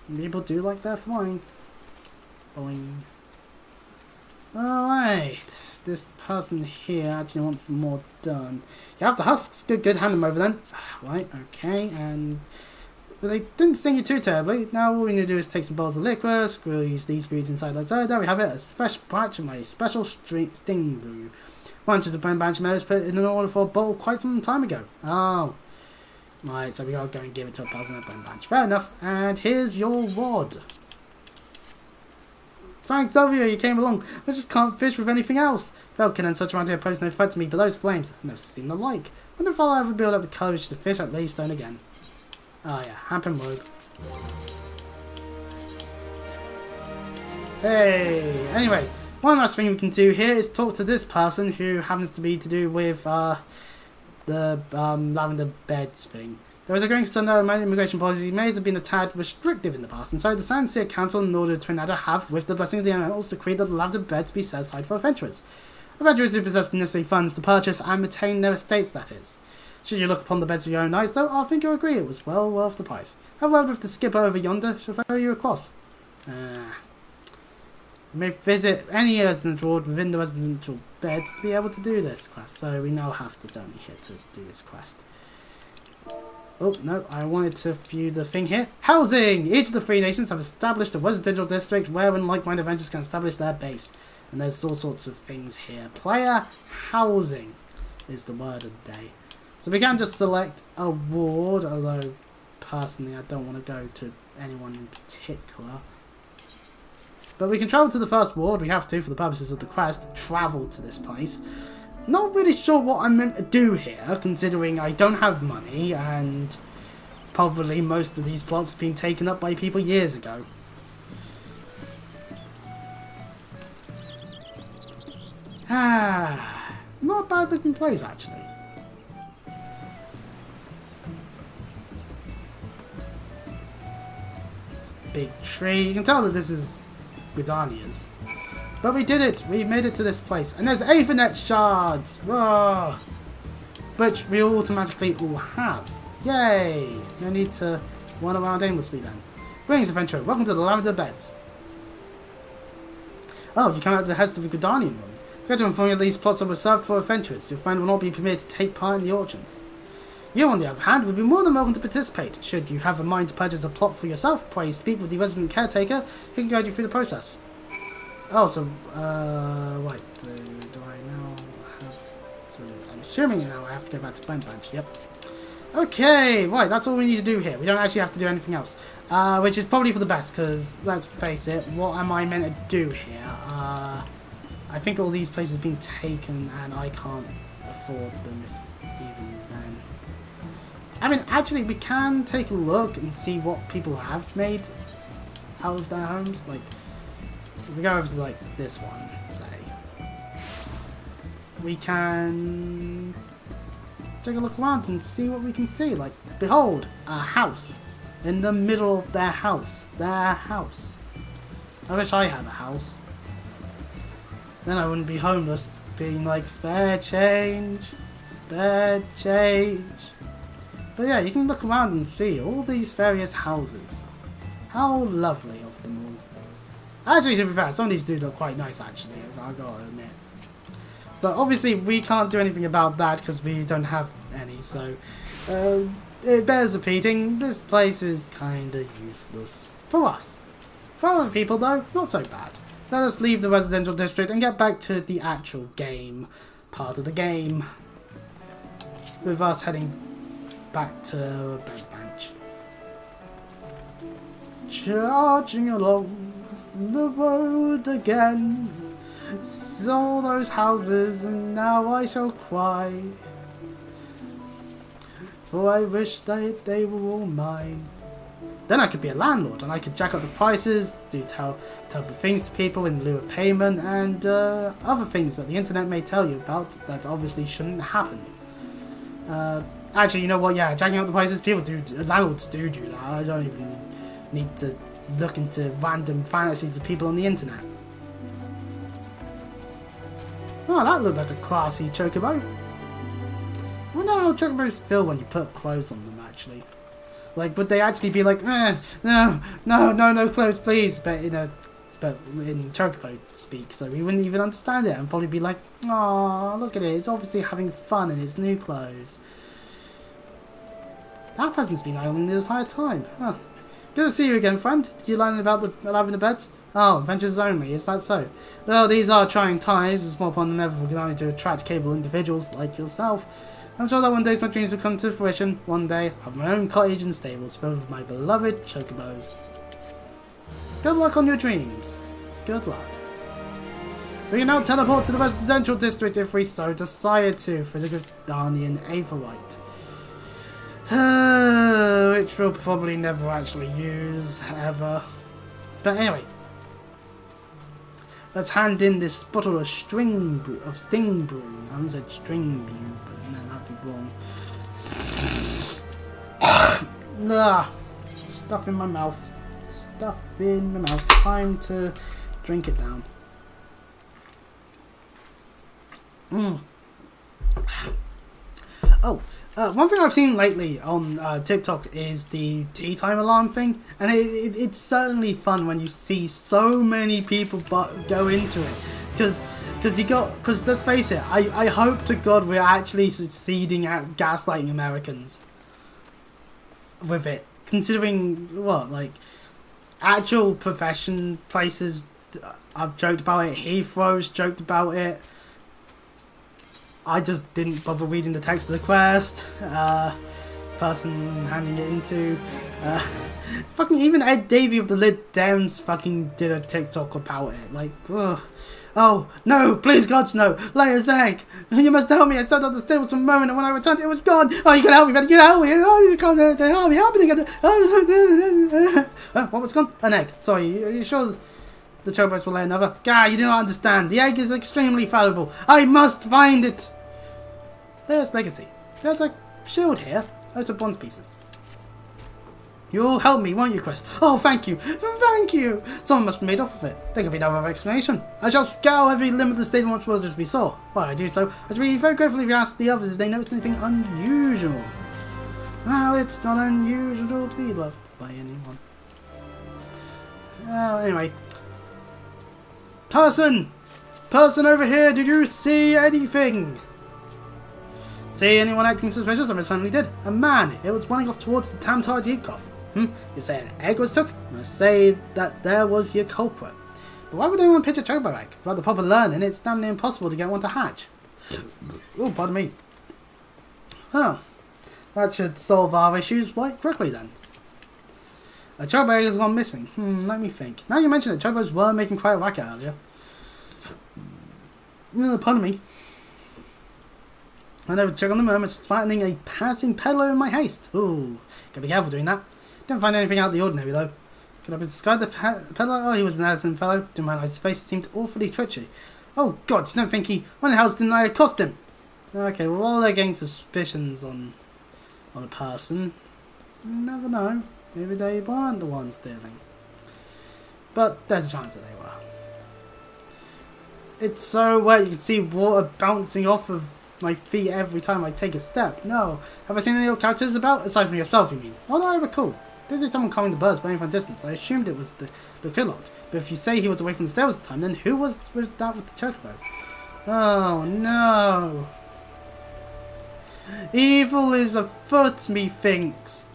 Some people do like their flying. Boing. Alright, this person here actually wants more done. You have the husks, good, hand them over then. Right, okay, and but they didn't sting you too terribly. Now all we need to do is take some bowls of liquid, squeeze these breeds inside like so. There we have it, a fresh batch of my special sting brew. Bunches of bone bunch mellows put in an order for a bowl quite some time ago. Oh. Right, so we gotta go and give it to a person at bone bunch. Fair enough, and here's your rod. Thanks, Xavier, you came along. I just can't fish with anything else. Falcon and such around here pose no threat to me, but those flames, I've never seen the like. Wonder if I'll ever build up the courage to fish at Laystone again. Oh yeah, happen rogue. Hey, anyway, one last thing we can do here is talk to this person who happens to be to do with the lavender beds thing. There is a growing concern that immigration policy may have been a tad restrictive in the past, and so the Sanseer Council in order to Tornado have, with the blessing of the animals, decreed that the lavender beds be set aside for adventurers. Adventurers who possess the necessary funds to purchase and maintain their estates, that is. Should you look upon the beds with your own eyes, though, I think you'll agree it was well worth the price. Have a word with the skipper over yonder, shall throw you across. You may visit any resident ward within the residential beds to be able to do this quest, so we now have to journey here to do this quest. Oh, no, I wanted to view the thing here. Housing! Each of the 3 nations have established a residential district wherein like-minded adventurers can establish their base. And there's all sorts of things here. Player housing is the word of the day. So we can just select a ward, although personally I don't want to go to anyone in particular. But we can travel to the first ward. We have to, for the purposes of the quest, travel to this place. Not really sure what I'm meant to do here, considering I don't have money, and probably most of these plots have been taken up by people years ago. Not a bad looking place, actually. Big tree. You can tell that this is Gridania's. But we did it! We made it to this place. And there's Aethernet shards! Whoa! Which we automatically all have. Yay! No need to run around aimlessly then. Greetings, adventurer. Welcome to the Lavender Beds. Oh, you come out of the Hest of the Gridanian room. Forget to inform you that these plots are reserved for adventurers. Your friend will not be permitted to take part in the auctions. You, on the other hand, would be more than welcome to participate. Should you have a mind to purchase a plot for yourself, pray speak with the resident caretaker who can guide you through the process. Oh, so, wait, do I now have, so I'm assuming now I have to go back to Bone Bunch, yep. Okay, right, that's all we need to do here. We don't actually have to do anything else, which is probably for the best, because, let's face it, what am I meant to do here? I think all these places have been taken, and I can't afford them, if even then. I mean, actually, we can take a look and see what people have made out of their homes, like, if we go over to, like, this one, say, we can take a look around and see what we can see. Like, behold, a house in the middle of their house. Their house. I wish I had a house. Then I wouldn't be homeless, being like, spare change, spare change. But yeah, you can look around and see all these various houses. How lovely of them all. Actually, to be fair, some of these do look quite nice, actually, I gotta admit. But obviously, we can't do anything about that because we don't have any, so it bears repeating, this place is kinda useless. For us. For other people, though, not so bad. So let us leave the residential district and get back to the actual game part of the game. with us heading back to Bank Bench. Charging along the road again, saw those houses and now I shall cry, for I wish that they were all mine. Then I could be a landlord and I could jack up the prices, do terrible things to people in lieu of payment, and other things that the internet may tell you about that obviously shouldn't happen. Actually, you know what? Yeah, jacking up the prices, landlords do that. I don't even need to look into random fantasies of people on the internet. Oh, that looked like a classy chocobo. I wonder how chocobos feel when you put clothes on them, actually. Like, would they actually be like, no clothes, please? But in chocobo speak, so we wouldn't even understand it and probably be like, oh, look at it, it's obviously having fun in its new clothes. That person's been idling the entire time. Huh. Good to see you again, friend. Did you learn about the alive in the beds? Oh, adventures only, is that so? Well, these are trying times. It's more important than ever for Gunani to attract capable individuals like yourself. I'm sure that one day my dreams will come to fruition. One day, I'll have my own cottage and stables filled with my beloved chocobos. Good luck on your dreams. Good luck. We can now teleport to the residential district if we so desire to, for the Guardian Aetherite. Which we'll probably never actually use, ever. But anyway. Let's hand in this bottle of sting brew. I almost said string brew, but no, that'd be wrong. Stuff in my mouth. Stuff in my mouth. Time to drink it down. Oh, one thing I've seen lately on TikTok is the tea time alarm thing, and it's certainly fun when you see so many people go into it, because let's face it, I hope to God we're actually succeeding at gaslighting Americans with it, considering what, like, actual profession places I've joked about it, Heathrow's joked about it. I just didn't bother reading the text of the quest. Person handing it into. Fucking even Ed Davey of the Lid Dems fucking did a TikTok about it. Like, ugh. Oh, no, please God, no. Layer's egg. You must help me. I stepped off the stables for a moment and when I returned, it was gone. Oh, you can help me, man. You can help me. Oh, you can't help me. Help me again. What was gone? An egg. Sorry, are you sure the chocobos will lay another? Gah, you do not understand. The egg is extremely valuable. I must find it. There's legacy. There's a shield here out of bronze pieces. You'll help me, won't you, Chris? Oh, thank you. Thank you. Someone must have made off with it. There can be no other explanation. I shall scour every limb of the stable once more as we saw. While I do so, I shall be very grateful if you ask the others if they noticed anything unusual. Well, it's not unusual to be loved by anyone. Anyway. Person over here, did you see anything? See anyone acting suspicious? I certainly did. A man. It was running off towards the Tamtar Yukov. You say an egg was took? I say that there was your culprit. But why would anyone pitch a chocobo egg? Without the proper learning, it's damn near impossible to get one to hatch. Oh, pardon me. Oh, that should solve our issues quite quickly then. A chocobo egg has gone missing. Let me think. Now you mention it, chocobos were making quite a racket earlier. Pardon me. I never check on the moments, flattening a passing peddler in my haste. Ooh, gotta be careful doing that. Didn't find anything out of the ordinary though. Could I describe the peddler? Oh, he was an innocent fellow. Didn't realise his face seemed awfully twitchy. Oh God, you don't think he? When the hell didn't I accost him? Okay, well, while they're getting suspicions on a person, you never know. Maybe they weren't the ones stealing. But there's a chance that they were. It's so wet you can see water bouncing off of my feet every time I take a step. No. Have I seen any other characters about? Aside from yourself, you mean? Not that I recall. This is someone calling the birds burning from a distance. I assumed it was the Kulot. But if you say he was away from the stables at the time, then who was with the chocobo? Oh no. Evil is afoot, methinks.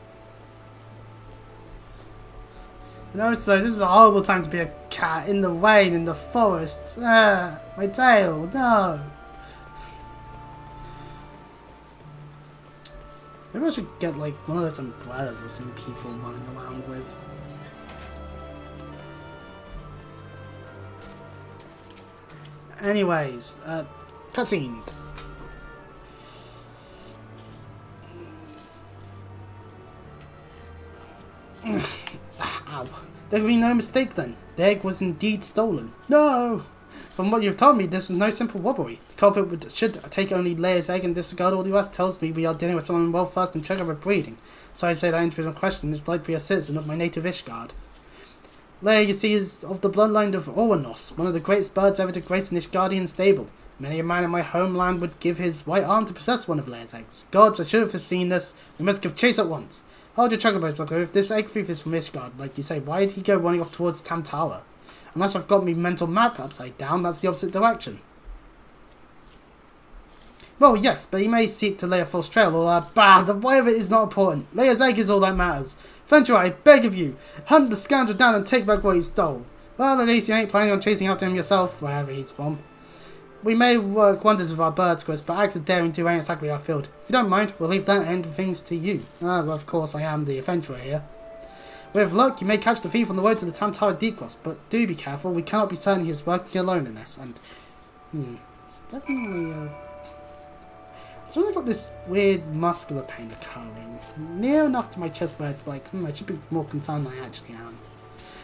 You know, so this is a horrible time to be a cat in the rain in the forest. My tail, no. Maybe I should get like one of those umbrellas I've seen people running around with. Anyways, cutscene. Ow. There can be no mistake then. The egg was indeed stolen. No! From what you've told me, this was no simple robbery. The culprit should take only Leia's egg and disregard all the rest. Tells me we are dealing with someone well versed in sugar breeding. So I'd say that individual question is likely a citizen of my native Ishgard. Leia, you see, is of the bloodline of Owanos, one of the greatest birds ever to grace an Ishgardian stable. Many a man in my homeland would give his right arm to possess one of Leia's eggs. Gods, I should have foreseen this. We must give chase at once. Hold your chocobos, Loco. If this egg thief is from Ishgard, like you say, why did he go running off towards Tam Tower? Unless I've got my mental map upside down, that's the opposite direction. Well, yes, but he may seek to lay a false trail, or the way of it is not important. Leia's egg is all that matters. Venture, I beg of you, hunt the scoundrel down and take back what he stole. Well, at least you ain't planning on chasing after him yourself, wherever he's from. We may work wonders with our birds, Chris, but acts of daring do ain't exactly our field. If you don't mind, we'll leave that end of things to you. Well, of course, I am the adventurer here. With luck, you may catch the thief on the road to the Tam Tower Deep Cross, but do be careful. We cannot be certain he is working alone in this, and... it's definitely, I've only got this weird muscular pain occurring. Near enough to my chest where it's like, I should be more concerned than I actually am.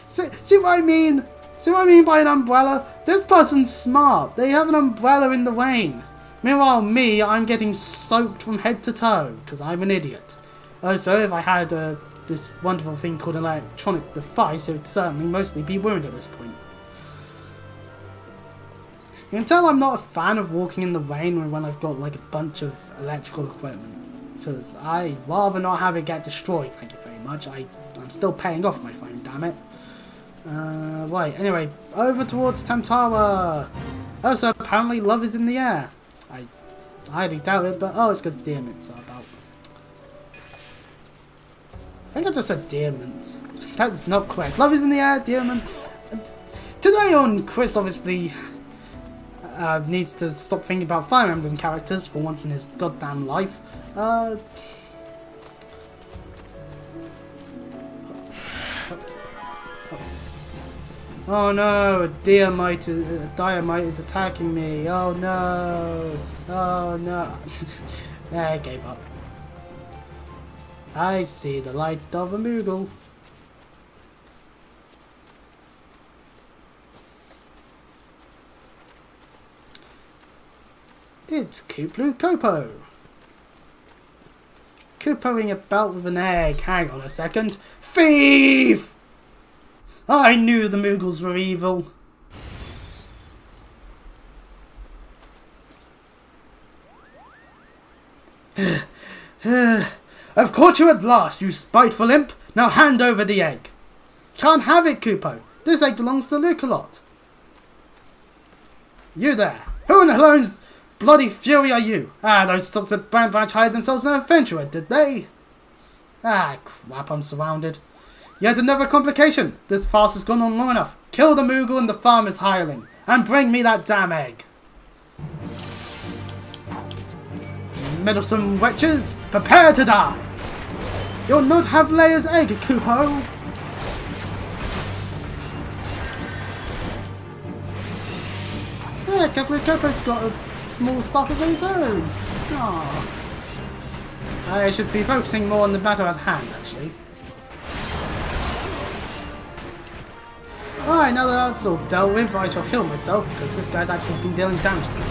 See what I mean? See what I mean by an umbrella? This person's smart. They have an umbrella in the rain. Meanwhile, me, I'm getting soaked from head to toe, because I'm an idiot. Also, if I had this wonderful thing called an electronic device, it would certainly mostly be ruined at this point. You can tell I'm not a fan of walking in the rain when I've got like a bunch of electrical equipment, because I'd rather not have it get destroyed, thank you very much. I'm still paying off my phone, damn it. Right, anyway, over towards Tam Tower. Also, apparently love is in the air. I highly doubt it, but it's because diamonds are about. I think I just said diamonds. That's not correct. Love is in the air, diamond. Today on Chris, obviously, needs to stop thinking about Fire Emblem characters for once in his goddamn life. Oh no, a diamite is attacking me. Oh no. Oh no. I gave up. I see the light of a Moogle. It's Kuplu Kopo. Kupoing about with an egg. Hang on a second. Thief! I knew the Moogles were evil. I've caught you at last, you spiteful imp. Now hand over the egg. Can't have it, Kupo. This egg belongs to Lucolot. You there. Who in hell's bloody fury are you? Those sorts of Branch hired themselves an adventurer, did they? Crap, I'm surrounded. Yet another complication. This farce has gone on long enough. Kill the Moogle and the farmer's hireling, and bring me that damn egg. Meddlesome wretches, prepare to die. You'll not have Leia's egg, Kupo. Yeah, Kupo's got a small staff of his own. Aww. I should be focusing more on the matter at hand, actually. Alright, now that that's all dealt with, I shall heal myself, because this guy's actually been dealing damage to me.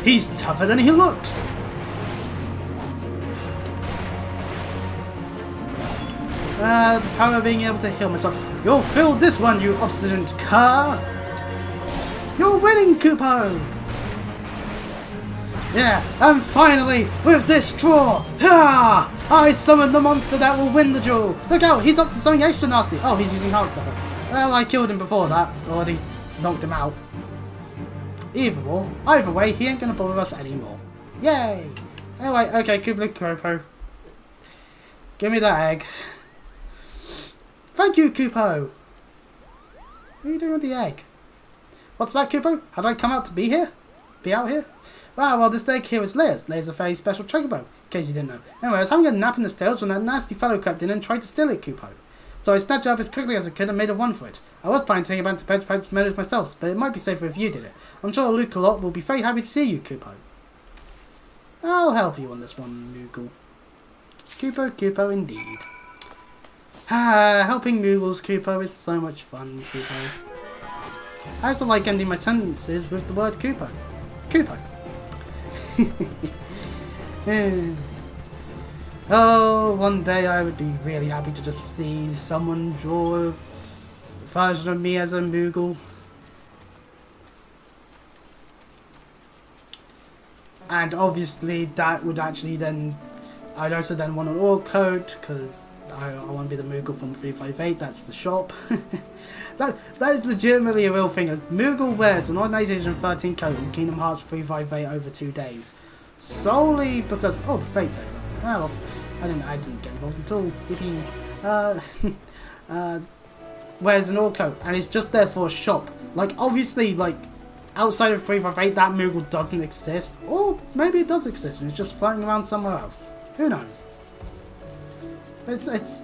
He's tougher than he looks! The power of being able to heal myself. You'll fill this one, you obstinate cur! You're winning, Kupo! Yeah, and finally, with this straw, I summoned the monster that will win the duel. Look out, he's up to something extra nasty. Oh, he's using Heartstopper. Well, I killed him before that, or at least knocked him out. Either way, he ain't gonna bother us anymore. Yay! Anyway, okay, Kuplu Kopo. Give me that egg. Thank you, Kupo. What are you doing with the egg? What's that, Kupo? How did I come out to be here? Be out here? Ah, well, this egg here is Leah's. Leah's a very special chocobo, in case you didn't know. Anyway, I was having a nap in the stalls when that nasty fellow crept in and tried to steal it, Kupo. So I snatched it up as quickly as I could and made a run for it. I was planning to take it back to Pet Meadows myself, but it might be safer if you did it. I'm sure Luke a lot will be very happy to see you, Kupo. I'll help you on this one, Moogle. Kupo, indeed. Ah, helping Moogles, Kupo, is so much fun, Kupo. I also like ending my sentences with the word Kupo. Kupo. Oh, one day I would be really happy to just see someone draw a version of me as a Moogle. And obviously that would actually then, I'd also then want an org coat, because I want to be the Moogle from 358, that's the shop. that is legitimately a real thing. A Moogle wears an Organization 13 coat in Kingdom Hearts 358 over 2 days. Solely because, oh, the fate's over. Oh, I didn't get involved at all. Yippee. Wears an org coat, and it's just there for a shop. Like, obviously, like, outside of 358, that Moogle doesn't exist. Or maybe it does exist and it's just floating around somewhere else. Who knows? But it's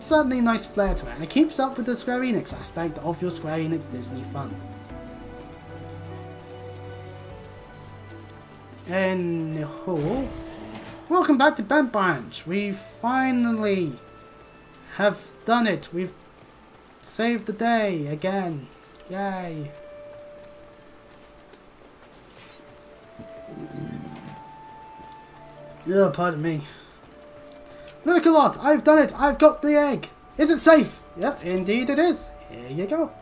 certainly a nice flair to it, and it keeps up with the Square Enix aspect of your Square Enix Disney fun. Anyhow, welcome back to Bent Branch. We finally have done it. We've saved the day again. Yay. Yeah, pardon me. Look a lot! I've done it! I've got the egg! Is it safe? Yes, indeed it is. Here you go.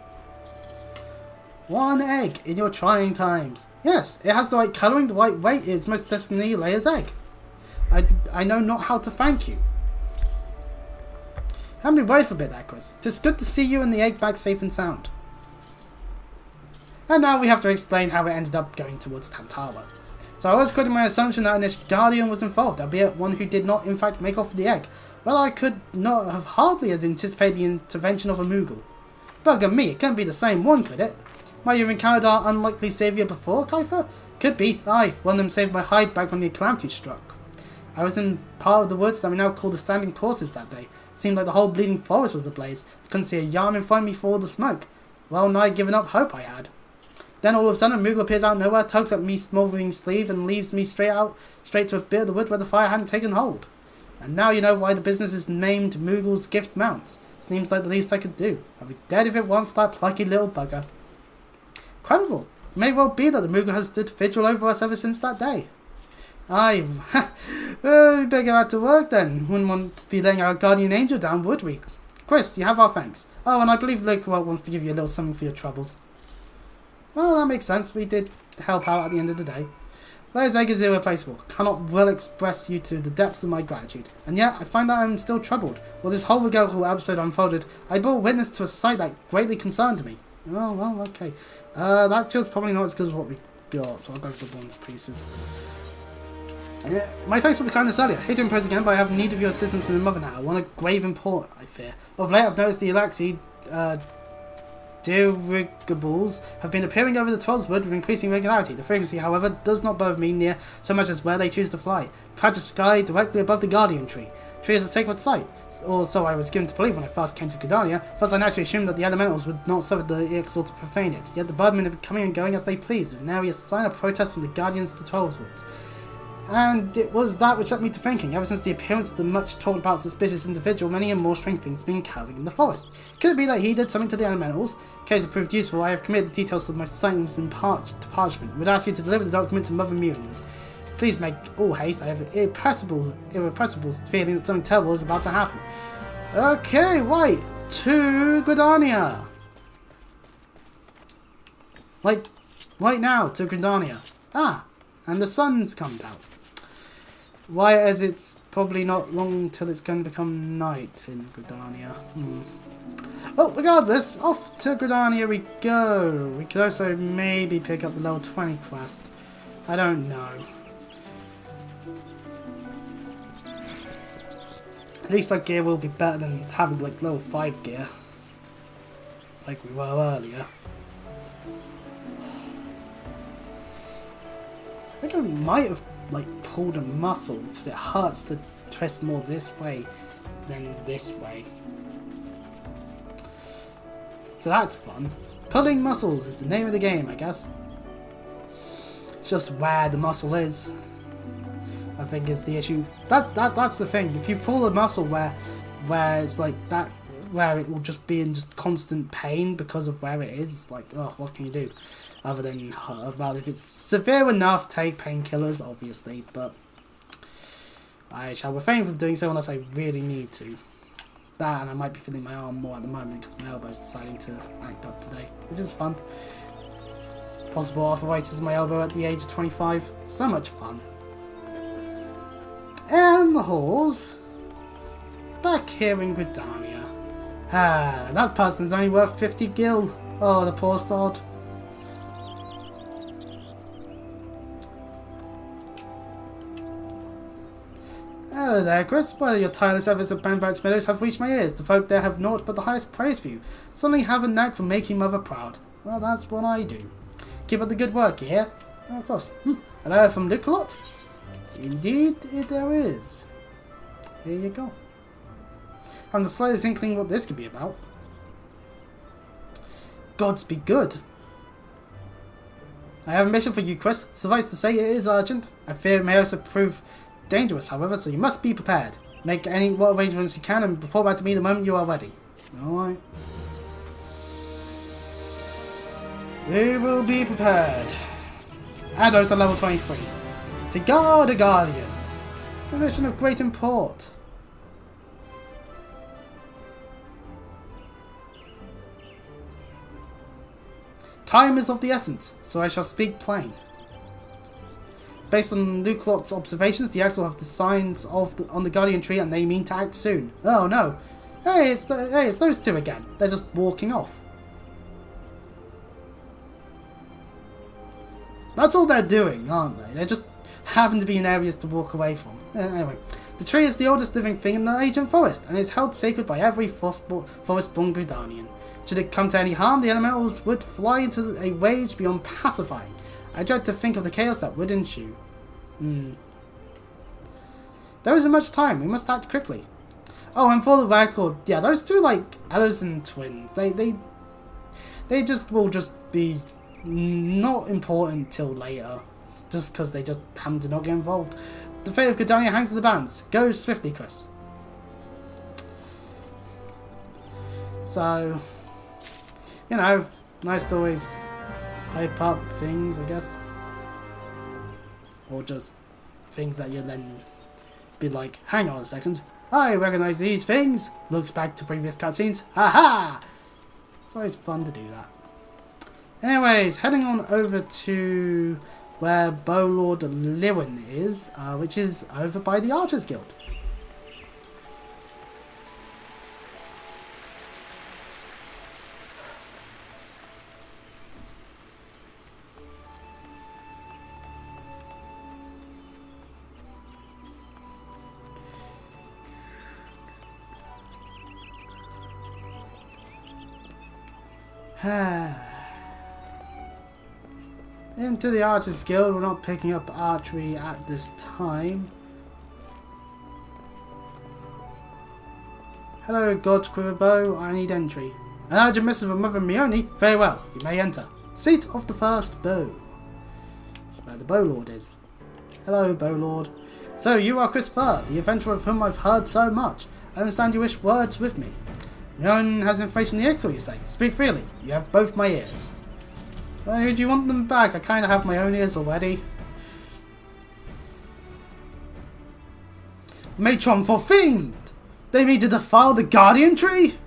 One egg in your trying times. Yes, it has the right colouring, the right weight. It's most definitely Leia's egg. I know not how to thank you. Haven't been worried for a bit there, Chris. 'Tis good to see you and the egg back safe and sound. And now we have to explain how it ended up going towards Tamtawa. So I was quoting my assumption that an Guardian was involved, albeit one who did not in fact make off with the egg. Well, I could not have hardly anticipated the intervention of a Moogle. Bugger me, it couldn't be the same one, could it? Might you have encountered our unlikely saviour before, Kaifer? Could be, aye, one of them saved my hide back when the calamity struck. I was in part of the woods that we now call the Standing Courses that day. It seemed like the whole bleeding forest was ablaze. I couldn't see a yarn in front of me for all the smoke. Well nigh given up hope I had. Then all of a sudden a Moogle appears out of nowhere, tugs at me smouldering sleeve and leaves me straight to a bit of the wood where the fire hadn't taken hold. And now you know why the business is named Moogle's Gift Mounts. Seems like the least I could do. I'd be dead if it weren't for that plucky little bugger. Incredible. It may well be that the Moogle has stood vigil over us ever since that day. Aye, we better get back to work then. Wouldn't want to be laying our guardian angel down, would we? Chris, you have our thanks. Oh, and I believe Luke wants to give you a little something for your troubles. Well, that makes sense. We did help out at the end of the day. Leia's egg is irreplaceable. Cannot well express you to the depths of my gratitude. And yet, I find that I'm still troubled. While this whole regrettable episode unfolded, I bore witness to a sight that greatly concerned me. Oh, well, okay. That chill's probably not as good as what we got, so I'll go for the bonus pieces. My thanks for the kindness earlier. Hate to impose again, but I have need of your assistance in the mother now. One of grave import, I fear. Of late, I've noticed the Alaxi, dirigibles have been appearing over the Trollswood with increasing regularity. The frequency, however, does not bother me near so much as where they choose to fly. The patch of sky directly above the Guardian Tree. The tree is a sacred site, or so I was given to believe when I first came to Gridania. First, I naturally assumed that the elementals would not suffer the Ixal to profane it. Yet the birdmen have been coming and going as they please, with nary a sign of protest from the Guardians of the Trollswoods. And it was that which set me to thinking, ever since the appearance of the much talked about suspicious individual, many and more strange things have been cowering in the forest. Could it be that he did something to the elementals? In case it proved useful, I have committed the details of my sightings to parchment. Would ask you to deliver the document to Mother Mutant. Please make all haste. I have an irrepressible feeling that something terrible is about to happen. Okay, right. To Gridania. Like, right now, to Gridania. Ah, and the sun's come down. Why, as it's probably not long till it's going to become night in Gridania. Well, regardless, off to Gridania we go. We could also maybe pick up the level 20 quest. I don't know. At least our gear will be better than having like level 5 gear. like we were earlier. I think I might have like pulled a muscle because it hurts to twist more this way than this way. So that's fun. Pulling muscles is the name of the game, I guess. It's just where the muscle is, I think, is the issue. That's the thing. If you pull a muscle where it's like that, where it will just be in just constant pain because of where it is, it's like, oh, what can you do? Other than, well, if it's severe enough, take painkillers, obviously, but I shall refrain from doing so unless I really need to. That, and I might be feeling my arm more at the moment because my elbow's deciding to act up today, which is fun. Possible arthritis in my elbow at the age of 25. So much fun. And the halls. Back here in Gridania. Ah, that person's only worth 50 gil. Oh, the poor sod. Hello there, Chris. Well, your tireless efforts at Banbatch Meadows have reached my ears. The folk there have naught but the highest praise for you. Suddenly have a knack for making mother proud. Well, that's what I do. Keep up the good work, you hear? Oh, of course. Hello from Lucolot? Indeed, there is. Here you go. I haven't the slightest inkling what this could be about. Gods be good. I have a mission for you, Chris. Suffice to say, it is urgent. I fear it may also prove dangerous, however, so you must be prepared. Make what arrangements you can and report back to me the moment you are ready. Alright. We will be prepared. Addos at level 23. To guard a guardian. A mission of great import. Time is of the essence, so I shall speak plain. Based on Lucolot's observations, the Axel have the signs on the Guardian tree and they mean to act soon. Oh no. Hey, it's those two again. They're just walking off. That's all they're doing, aren't they? They just happen to be in areas to walk away from. Anyway, the tree is the oldest living thing in the ancient forest and is held sacred by every forest-born Gridanian. Should it come to any harm, the elementals would fly into a rage beyond pacifying. I dread to think of the chaos that would ensue. There isn't much time. We must act quickly. Oh, and for the record, yeah, those two, like, Ellison twins, they just will just be not important till later. Just because they just happen to not get involved. The fate of Gridania hangs in the balance. Go swiftly, Chris. So, you know, nice to always hype up things, I guess. Or just things that you then be like, hang on a second, I recognise these things. Looks back to previous cutscenes. Haha! It's always fun to do that. Anyways, heading on over to where Bowlord Lewin is, which is over by the Archers Guild. Into the Archers Guild. We're not picking up archery at this time. Hello, God's Quiverbow. I need entry. An urgent missive of Mother Mione. Very well, you may enter. Seat of the first bow. That's where the Bowlord is. Hello, Bowlord. So, you are Chris Fur, the adventurer of whom I've heard so much. I understand you wish words with me. Mione has information in the Ixal, you say. Speak freely. You have both my ears. Well, do you want them back? I kind of have my own ears already. Matron for fiend! They mean to defile the Guardian Tree?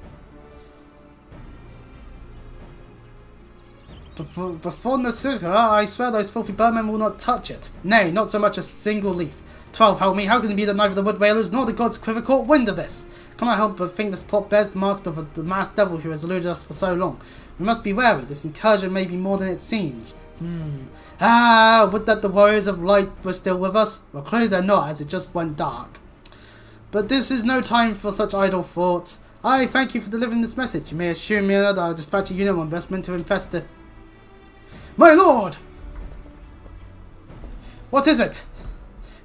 Before Natsuka, I swear those filthy birdmen will not touch it. Nay, not so much a single leaf. 12, help me, how can it be that neither the Wood Whalers nor the Gods Quiver caught wind of this? Cannot help but think this plot bears the mark of the masked devil who has eluded us for so long. We must be wary, this incursion may be more than it seems. Ah, would that the warriors of light were still with us? Well, clearly they're not, as it just went dark. But this is no time for such idle thoughts. I thank you for delivering this message. You may assure me that I'll dispatch a unit on investment to infest the... My lord! What is it?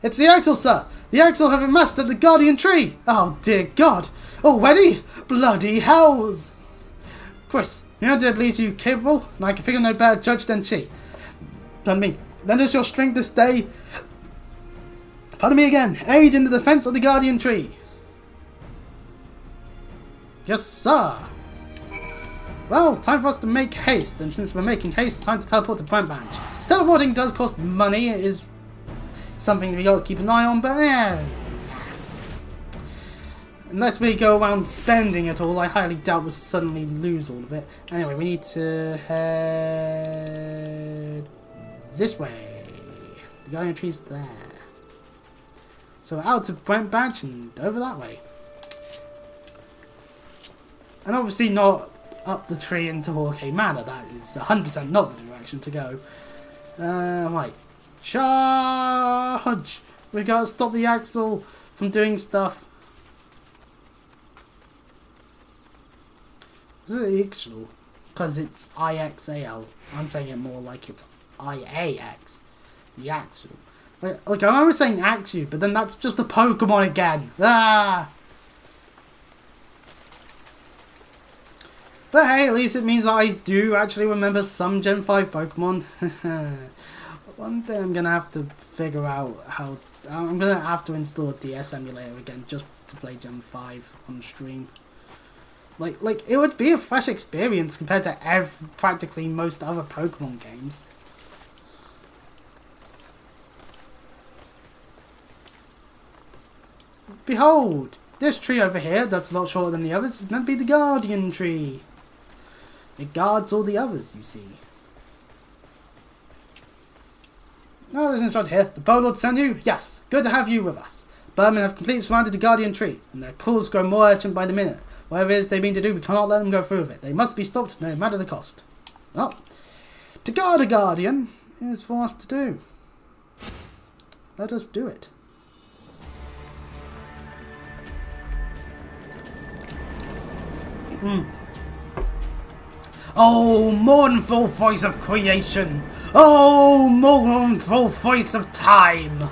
It's the Axel, sir! The Axel have mastered the Guardian Tree! Oh, dear God! Already? Bloody hells! Chris, you know, I believe you capable, and I can figure no better judge than she. Pardon me. Lend us your strength this day. Pardon me again. Aid in the defense of the Guardian Tree. Yes, sir. Well, time for us to make haste, and since we're making haste, time to teleport to Brent Bench. Teleporting does cost money. It is something we got to keep an eye on, but unless we go around spending it all, I highly doubt we'll suddenly lose all of it. Anyway, we need to head this way. The Guardian Tree's there. So out of Brent Badge and over that way. And obviously not up the tree into Hawkeye Manor. That is 100% not the direction to go. Right. Charge! We gotta stop the Axel from doing stuff. Is it Axel? Because it's IXAL. I'm saying it more like it's IAX. The Axel. Like I remember saying Axu, but then that's just a Pokemon again. Ah! But hey, at least it means that I do actually remember some Gen 5 Pokemon. One day I'm gonna have to figure out how... I'm gonna have to install a DS emulator again just to play Gen 5 on stream. Like it would be a fresh experience compared to practically most other Pokemon games. Behold! This tree over here, that's a lot shorter than the others, is meant to be the Guardian Tree. It guards all the others, you see. Oh, there's an instructor here. The Bow-Lord sent you? Yes. Good to have you with us. Birdmen have completely surrounded the Guardian Tree, and their calls grow more urgent by the minute. Whatever it is they mean to do, we cannot let them go through with it. They must be stopped, no matter the cost. Well, to guard a Guardian is for us to do. Let us do it. Oh, mournful voice of creation! Oh, mournful voice of time!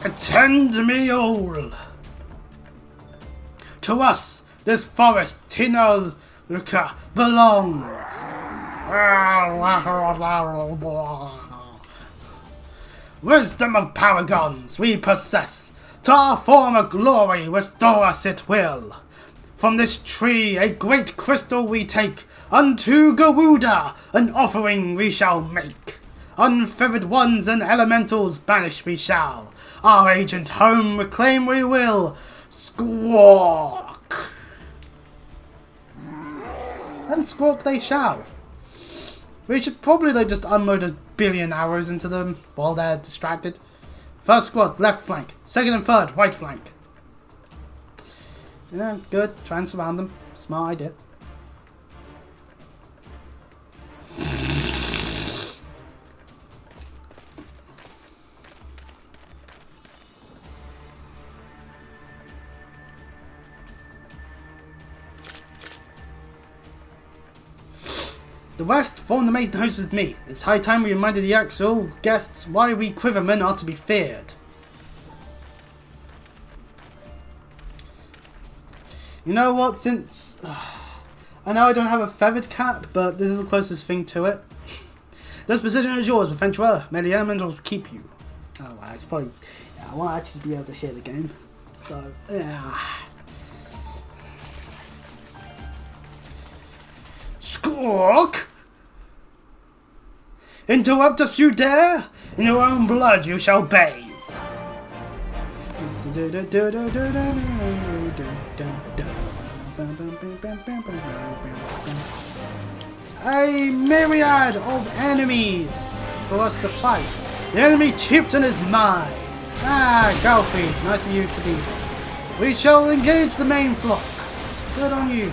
Attend me all! To us, this forest, Tinalca, belongs! Wisdom of paragons we possess, to our former glory restore us it will. From this tree a great crystal we take, unto Garuda an offering we shall make. Unfeathered ones and elementals banish we shall, our ancient home reclaim we will. Squawk! And squawk they shall. We should probably just unload a billion arrows into them while they're distracted. First squad, left flank. Second and third, right flank. Yeah, good. Try and surround them. Smart idea. The West form the main host with me. It's high time we reminded the actual guests why we quivermen are to be feared. You know what, since... I know I don't have a feathered cap, but this is the closest thing to it. This position is yours, adventurer. May the elementals keep you. Oh, well, I should probably... Yeah, I want to actually be able to hear the game. So, yeah. Squawk! Interrupt us you dare? In your own blood you shall bathe. A myriad of enemies for us to fight. The enemy chieftain is mine. Ah, Galfie, nice of you to be here. We shall engage the main flock. Good on you.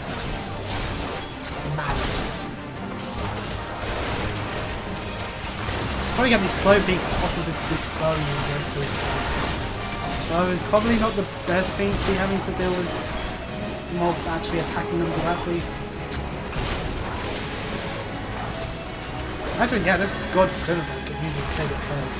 Probably get these slow peaks off of this bow and go to his So it's probably not the best thing to be having to deal with mobs actually attacking them directly. Actually, yeah, this God's Criminal could use a bigger curve.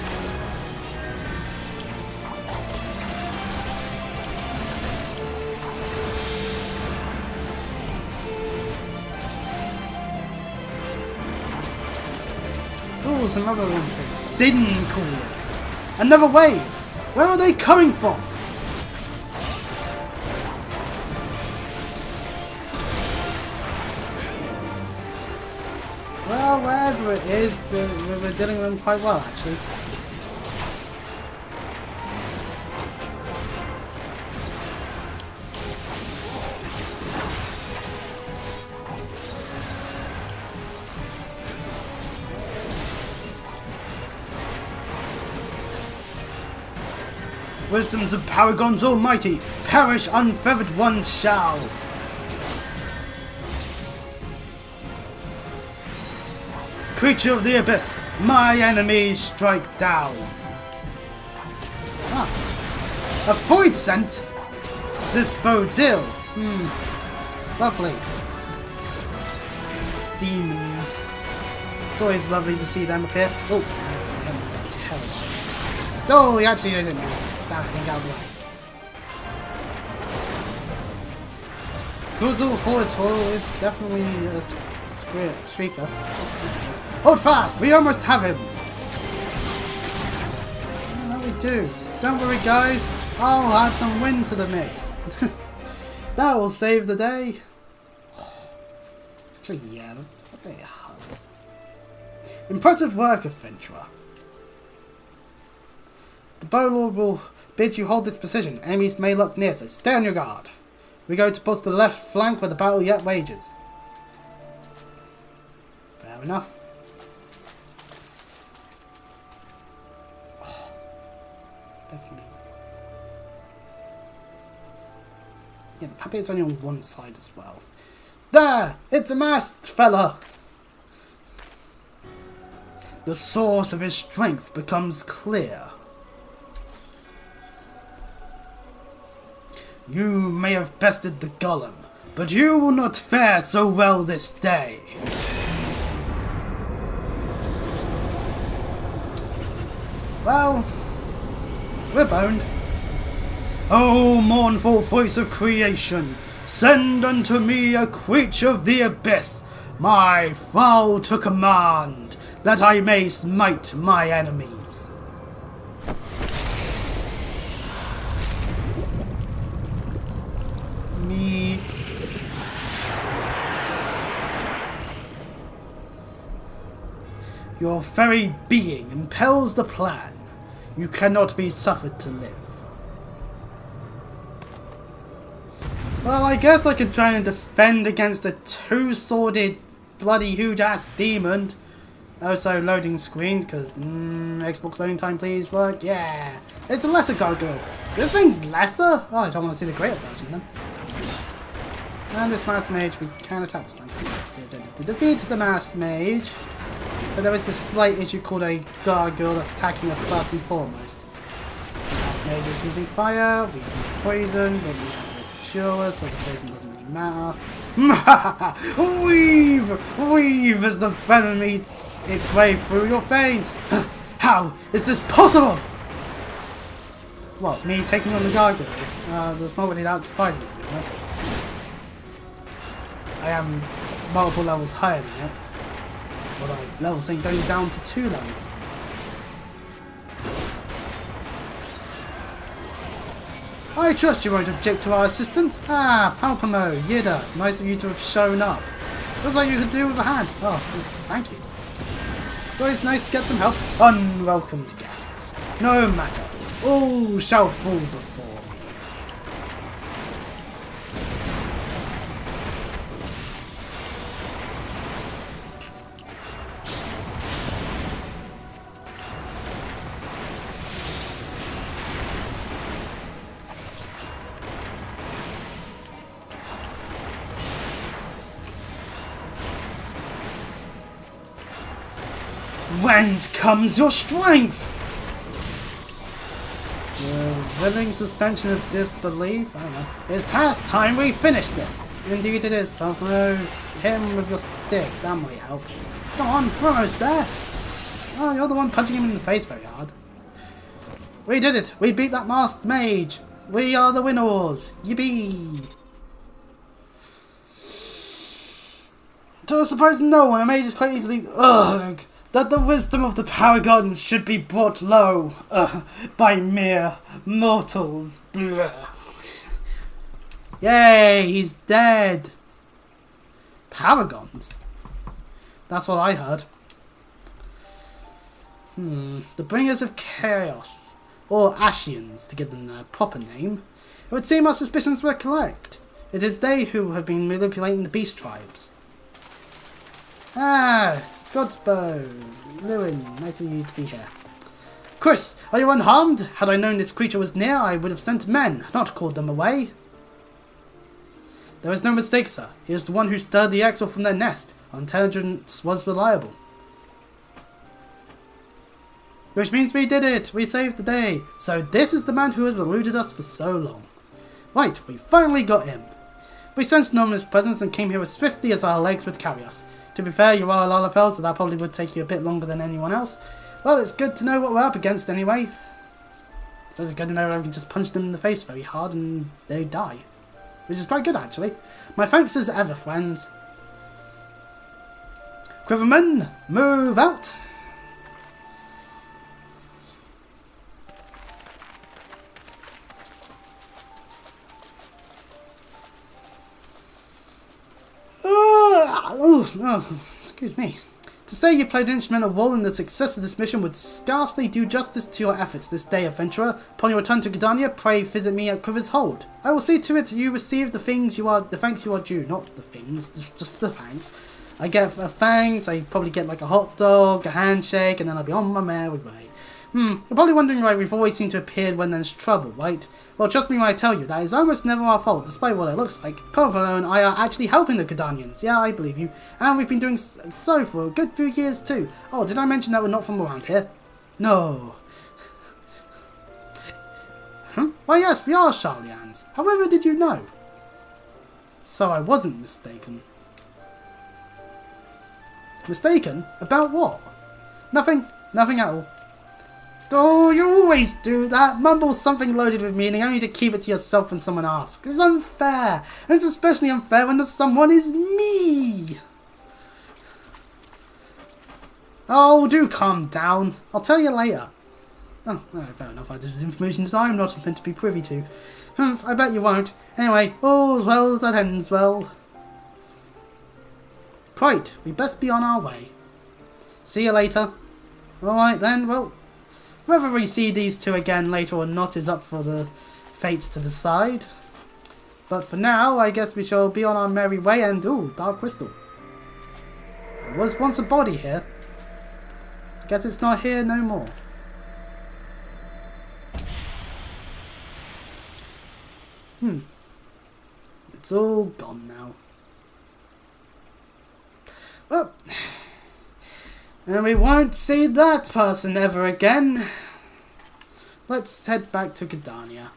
Oh, it's another one. Sin Coolers. Another wave. Where are they coming from? Well, wherever it is, we're dealing with them quite well, actually. Wisdoms of Paragons Almighty, perish unfeathered ones shall. Creature of the abyss, my enemies strike down. Ah, a void scent. This bodes ill. Lovely. Demons. It's always lovely to see them appear. Oh, terrible. Oh, he actually isn't. Damn it, I think out of the way. Guzzle Horatoil is definitely a streaker. Hold fast! We almost have him! No, we do. Don't worry, guys. I'll add some wind to the mix. That will save the day. Actually, yeah, that's what it hurts. Impressive work, adventurer. The Bowlord will bid you hold this position. Enemies may look near, so stay on your guard. We go to post the left flank where the battle yet wages. Fair enough. Oh, definitely. Yeah, the fact that it's only on one side as well. There! It's a masked fella! The source of his strength becomes clear. You may have bested the golem, but you will not fare so well this day. Well, we're boned. O mournful voice of creation, send unto me a creature of the abyss, my fowl to command, that I may smite my enemies. Your very being impels the plan. You cannot be suffered to live. Well, I guess I could try and defend against a two-sworded, bloody huge-ass demon. Also, loading screen, because, Xbox loading time, please, work. Yeah, it's a lesser gargoyle. This thing's lesser? Oh, I don't want to see the greater version, then. And this Masked Mage, we can attack this time. To defeat the Masked Mage, but there is this slight issue called a gargoyle that's attacking us first and foremost. The Masked Mage is using fire, we have poison, but we have to cure us, so the poison doesn't really matter. Weave as the venom eats its way through your veins. How is this possible? What, me taking on the gargoyle? That's not really that surprising, to be honest. I am multiple levels higher than it. Although level sync going down to 2 levels. I trust you won't object to our assistance. Ah, Palpamo, Yida, nice of you to have shown up. Looks like you could do with a hand. Oh, thank you. So it's nice to get some help. Unwelcomed guests. No matter. All shall fall before. Whence comes your strength? Willing suspension of disbelief? I don't know. It's past time we finish this. Indeed it is, Buffalo. Hit him with your stick. That might help. Come on, we're almost there. Oh, you're the one punching him in the face very hard. We did it. We beat that masked mage. We are the winners. Yippee. To surprise no one, a mage is quite easily... Ugh. That the wisdom of the paragons should be brought low by mere mortals. Blah. Yay, he's dead. Paragons? That's what I heard. The bringers of chaos, or Ashians to give them their proper name. It would seem our suspicions were correct. It is they who have been manipulating the beast tribes. Ah, Godsbow, Lewin, nice of you to be here. Chris, are you unharmed? Had I known this creature was near, I would have sent men, not called them away. There is no mistake, sir. He is the one who stirred the Axel from their nest. Our intelligence was reliable. Which means we did it! We saved the day! So this is the man who has eluded us for so long. Right, we finally got him. We sensed Norman's presence and came here as swiftly as our legs would carry us. To be fair, you are a Lalafell, so that probably would take you a bit longer than anyone else. Well, it's good to know what we're up against anyway. So it's good to know that we can just punch them in the face very hard and they die. Which is quite good, actually. My thanks as ever, friends. Quiverman, move out! Oh, excuse me. To say you played an instrumental role in the success of this mission would scarcely do justice to your efforts this day, adventurer. Upon your return to Gardania, pray visit me at Quiver's Hold. I will see to it you receive the thanks you are due, not the things, just the thanks. I get a thanks, I probably get like a hot dog, a handshake, and then I'll be on my merry way. You're probably wondering why we've always seemed to appear when there's trouble, right? Well, trust me when I tell you, that is almost never our fault, despite what it looks like. Popolo and I are actually helping the Gardanians. Yeah, I believe you. And we've been doing so for a good few years too. Oh, did I mention that we're not from around here? No. Why yes, we are Charlians. However did you know? So I wasn't mistaken. Mistaken? About what? Nothing at all. Oh, you always do that. Mumble something loaded with meaning only to keep it to yourself when someone asks. It's unfair. And it's especially unfair when the someone is me. Oh, do calm down. I'll tell you later. Oh, fair enough. This is information that I'm not meant to be privy to. I bet you won't. Anyway, all's well that ends well. Quite. We best be on our way. See you later. Alright then, well... Whether we see these two again later or not is up for the fates to decide. But for now, I guess we shall be on our merry way and... Ooh, Dark Crystal. There was once a body here. Guess it's not here no more. It's all gone now. Well... And we won't see that person ever again. Let's head back to Gardania.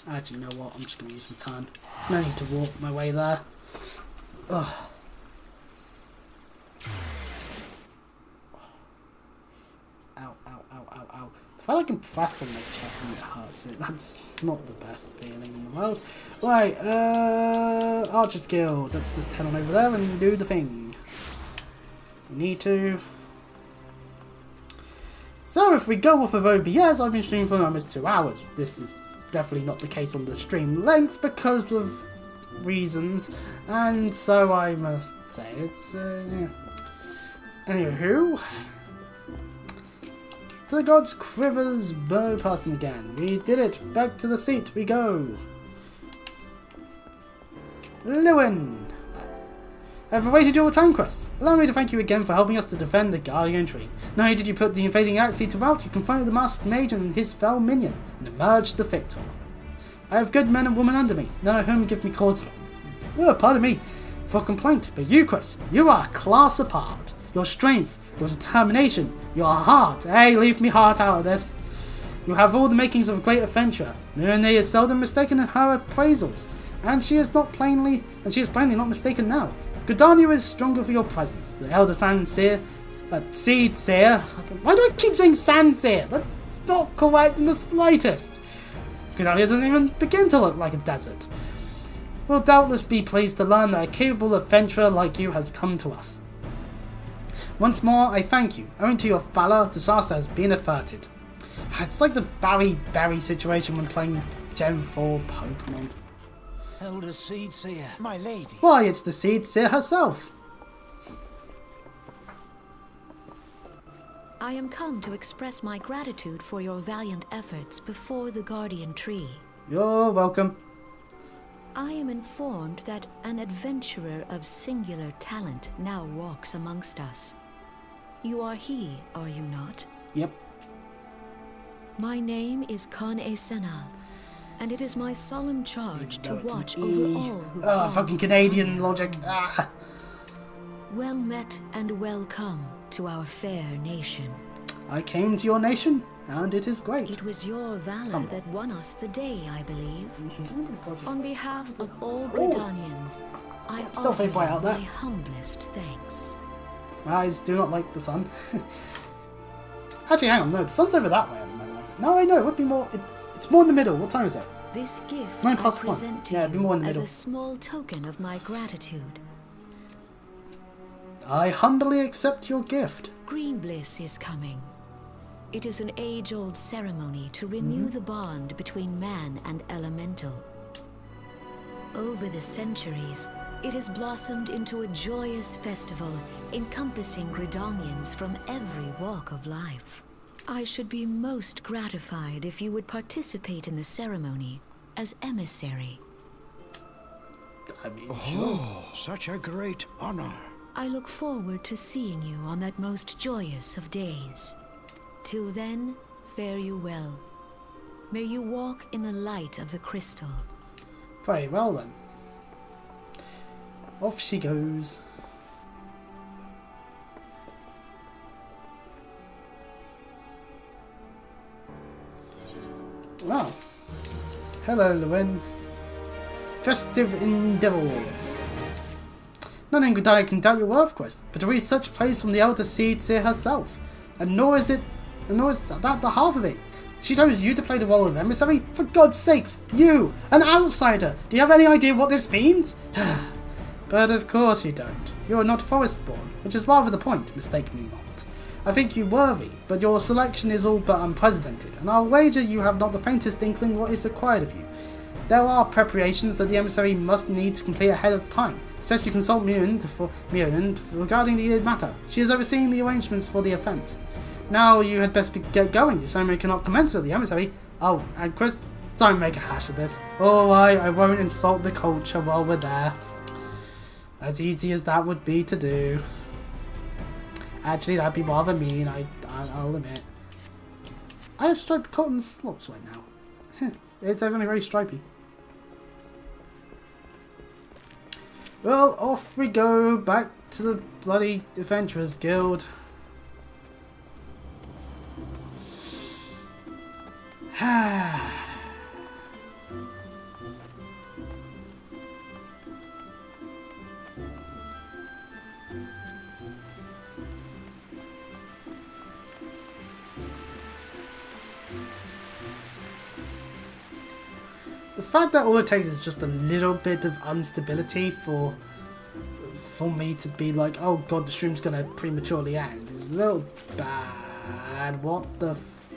Actually, you know what? I'm just going to use some time. No need to walk my way there. Ugh. Ow, ow, ow, ow, ow. The fact I can press on my chest and it hurts it, that's not the best feeling in the world. Right, Archer's Guild. Let's just head on over there and do the thing. We need to... So if we go off of OBS, I've been streaming for almost 2 hours. This is definitely not the case on the stream length because of reasons, and so I must say it's, yeah. Anywho, to the gods, Quivers, bow passing again. We did it. Back to the seat we go. Lewin. I've awaited your return, Chris. Allow me to thank you again for helping us to defend the Guardian Tree. Not only did you put the invading Axii to rout, you confronted the masked mage and his fell minion, and emerged the victor. I have good men and women under me, none of whom give me cause for complaint. But you, Chris, you are a class apart. Your strength, your determination, your heart. Hey, leave me heart out of this. You have all the makings of a great adventurer. Myrne is seldom mistaken in her appraisals, and she is plainly not mistaken now. Gridania is stronger for your presence. The elder Seed Seer. Why do I keep saying Sandseer? That's not correct in the slightest. Gridania doesn't even begin to look like a desert. Will doubtless be pleased to learn that a capable adventurer like you has come to us. Once more, I thank you. Owing to your valor, disaster has been averted. It's like the Barry Berry situation when playing Gen 4 Pokemon. Elder Seed Seer, my lady. Why, it's the Seed Seer herself. I am come to express my gratitude for your valiant efforts before the Guardian Tree. You're welcome. I am informed that an adventurer of singular talent now walks amongst us. You are he, are you not? Yep. My name is Kan-e Senna, and it is my solemn charge to watch over all who fucking Canadian logic. Ah. Well met and welcome to our fair nation. I came to your nation, and it is great. It was your valor that won us the day, I believe. On behalf of all Gridanians, I offer you my humblest thanks. My eyes do not like the sun. Actually, hang on, no, the sun's over that way at the moment. No, I know, it would be more, it's more in the middle. What time is it? This gift 9 I past present 1. to Yeah, it'd be more in the you as middle. a small token of my gratitude. I humbly accept your gift. Green Bliss is coming. It is an age-old ceremony to renew the bond between man and elemental. Over the centuries, it has blossomed into a joyous festival encompassing Gridanians from every walk of life. I should be most gratified if you would participate in the ceremony as emissary. I mean, sure. Such a great honor. I look forward to seeing you on that most joyous of days. Till then, fare you well. May you walk in the light of the crystal. Very well then. Off she goes. Wow. Hello, Llewyn. Festive endeavours. None in Gridania can doubt your worth, Quest, but to reach such praise from the elder Seed Seer herself. And nor is that the half of it. She chose you to play the role of emissary? For God's sakes, you, an outsider! Do you have any idea what this means? But of course you don't. You are not forest-born, which is rather the point, mistake me not. I think you worthy, but your selection is all but unprecedented, and I'll wager you have not the faintest inkling what is required of you. There are preparations that the emissary must needs complete ahead of time. Says you consult Myrne regarding the matter. She is overseeing the arrangements for the event. Now you had best get going. The ceremony cannot commence with the emissary. Oh, and Chris, don't make a hash of this. Oh, I won't insult the culture while we're there. As easy as that would be to do. Actually, that'd be rather mean, I'll admit. I have striped cotton slops right now. It's definitely very stripy. Well, off we go back to the bloody Adventurers Guild. The fact that all it takes is just a little bit of instability for me to be like, oh god, the stream's gonna prematurely end is a little bad. What the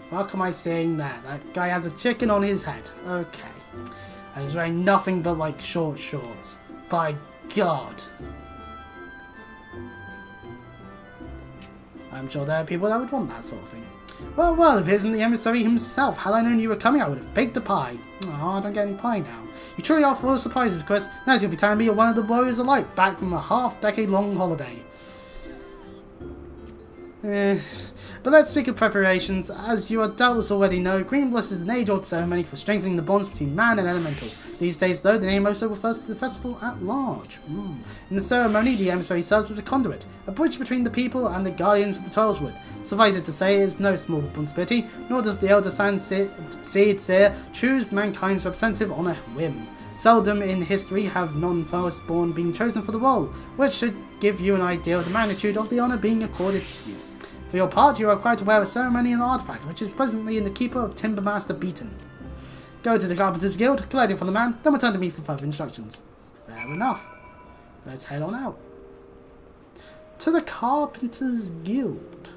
fuck am I saying that? That guy has a chicken on his head. Okay. And he's wearing nothing but like short shorts. By God. I'm sure there are people that would want that sort of thing. Well, if it isn't the emissary himself, had I known you were coming, I would have baked a pie. Oh, I don't get any pie now. You truly are full of surprises, Chris. Now you'll be telling me you're one of the warriors of light, back from a half-decade-long holiday. But let's speak of preparations. As you doubtless already know, Greenblush is an age-old ceremony for strengthening the bonds between man and elemental. These days, though, the name also refers to the festival at large. In the ceremony, the emissary serves as a conduit, a bridge between the people and the guardians of the Twelveswood. Suffice it to say, it is no small responsibility, nor does the Elder Seed Seer choose mankind's representative on a whim. Seldom in history have non-firstborn been chosen for the role, which should give you an idea of the magnitude of the honour being accorded to you. For your part, you are required to wear a ceremonial artifact, which is presently in the keeper of Timbermaster Beaton. Go to the Carpenter's Guild, collect it from the man, then return to me for further instructions. Fair enough. Let's head on out. To the Carpenter's Guild.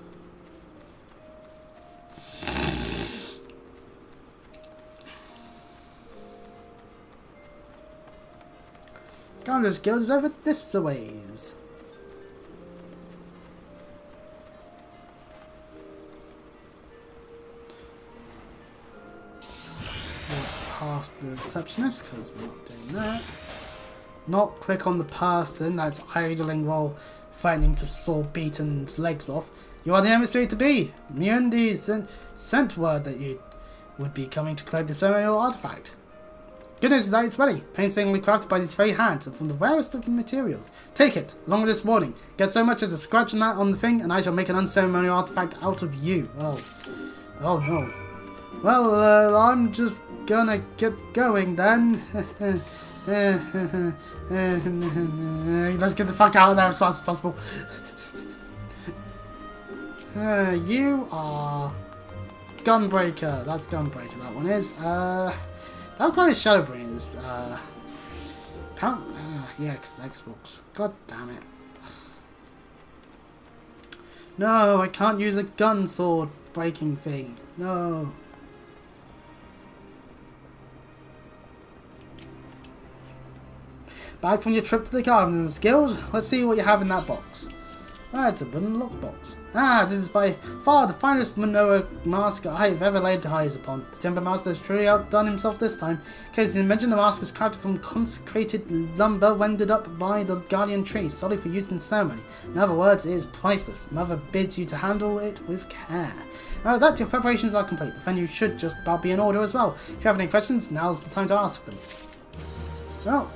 Carpenter's Guild is over this ways. Past the receptionist because we're not doing that. Not click on the person that's idling while threatening to saw Beaton's legs off. You are the emissary to be. Mundi sent word that you would be coming to collect the ceremonial artifact. Good news is that it's ready, painstakingly crafted by these very hands and from the rarest of the materials. Take it, along with this warning. Get so much as a scratch on that on the thing, and I shall make an unceremonial artifact out of you. Oh no. Well, I'm just gonna get going then. Let's get the fuck out of there as fast as possible. You are Gunbreaker. That's Gunbreaker. That one is. That guy is Shadowbringers. Yeah, Xbox. God damn it. No, I can't use a gun sword breaking thing. No. Back from your trip to the Carpenter's Guild. Let's see what you have in that box. Ah, it's a wooden lockbox. Ah, this is by far the finest Manoa mask I have ever laid eyes upon. The Timber Master has truly outdone himself this time. Case to mention, the mask is crafted from consecrated lumber rendered up by the guardian tree, solely for use in the ceremony. In other words, it is priceless. Mother bids you to handle it with care. Now that your preparations are complete, the venue should just about be in order as well. If you have any questions, now's the time to ask them. Well,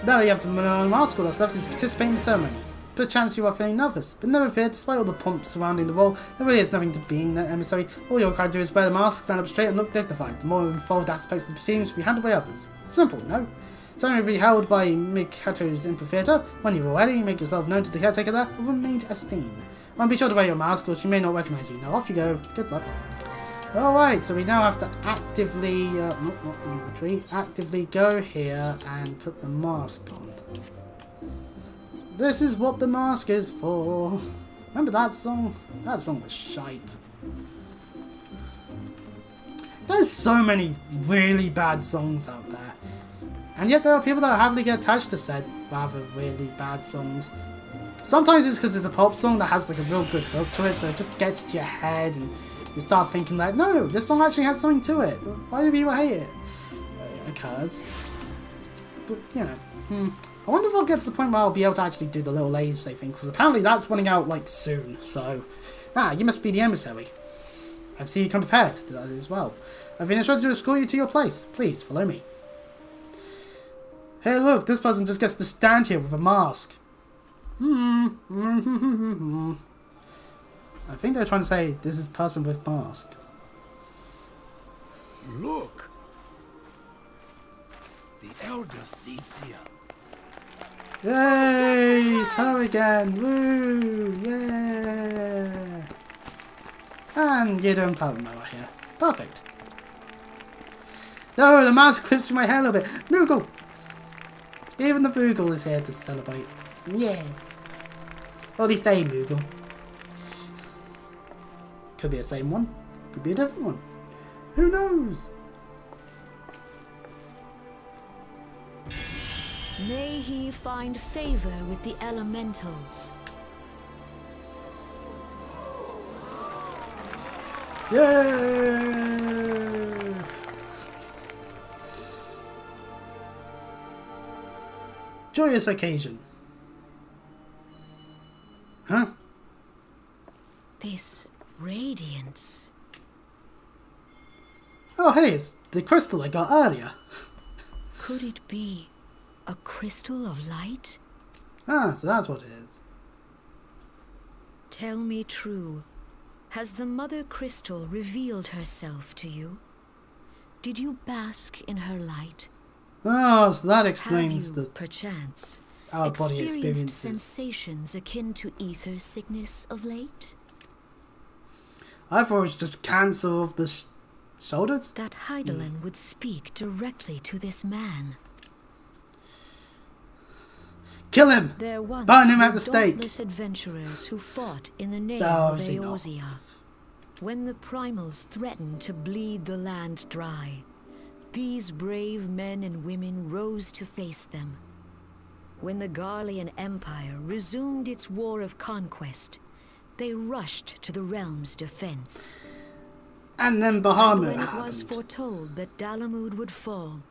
now you have the Manoa mask. All that's left is to participate in the ceremony. Perchance you are feeling nervous, but never fear, despite all the pomp surrounding the role, there really is nothing to being the emissary. All you're required to do is wear the mask, stand up straight and look dignified. The more involved aspects of the proceedings will be handled by others. Simple, no? It's only to be held by Mikato's amphitheatre. When you are ready, make yourself known to the caretaker there of Remained Esteem. And be sure to wear your mask, or she may not recognise you. Now off you go. Good luck. Alright, so we now have to actively, actively go here and put the mask on. This is what the mask is for. Remember that song? That song was shite. There's so many really bad songs out there. And yet there are people that happily get attached to said rather really bad songs. Sometimes it's because it's a pop song that has like a real good hook to it, so it just gets to your head and you start thinking like, no, this song actually has something to it. Why do people hate it? It occurs. But, you know, I wonder if I'll get to the point where I'll be able to actually do the little lazy thing, because apparently that's running out, like, soon, so... Ah, you must be the emissary. I've seen you come prepared to that as well. I've been instructed to escort you to your place. Please, follow me. Hey, look, this person just gets to stand here with a mask. I think they're trying to say, this is person with mask. Look! The Elder Seed Seer. Yay! It's her again! Woo! Yeah! And you're doing power mower here. Perfect. No, the mask clips through my hair a little bit. Moogle! Even the Moogle is here to celebrate. Yeah! Or at least a Moogle. Could be the same one. Could be a different one. Who knows? May he find favor with the elementals. Yay! Joyous occasion. Huh? This radiance. Oh, hey, it's the crystal I got earlier. Could it be a crystal of light? Ah, so that's what it is. Tell me true. Has the Mother Crystal revealed herself to you? Did you bask in her light? Oh, so that Have explains you, the perchance, our body experienced experiences. sensations akin to ether sickness of late? I thought it was just cancer of the shoulders. That Heidelin would speak directly to this man. Kill him! There once Burn him were at the stake! dauntless adventurers who fought in the name No, of obviously not. Eorzea. When the primals threatened to bleed the land dry, these brave men and women rose to face them. When the Garlean Empire resumed its war of conquest, they rushed to the realm's defense. And then And Bahamut when it was happened. foretold that Dalamud would fall,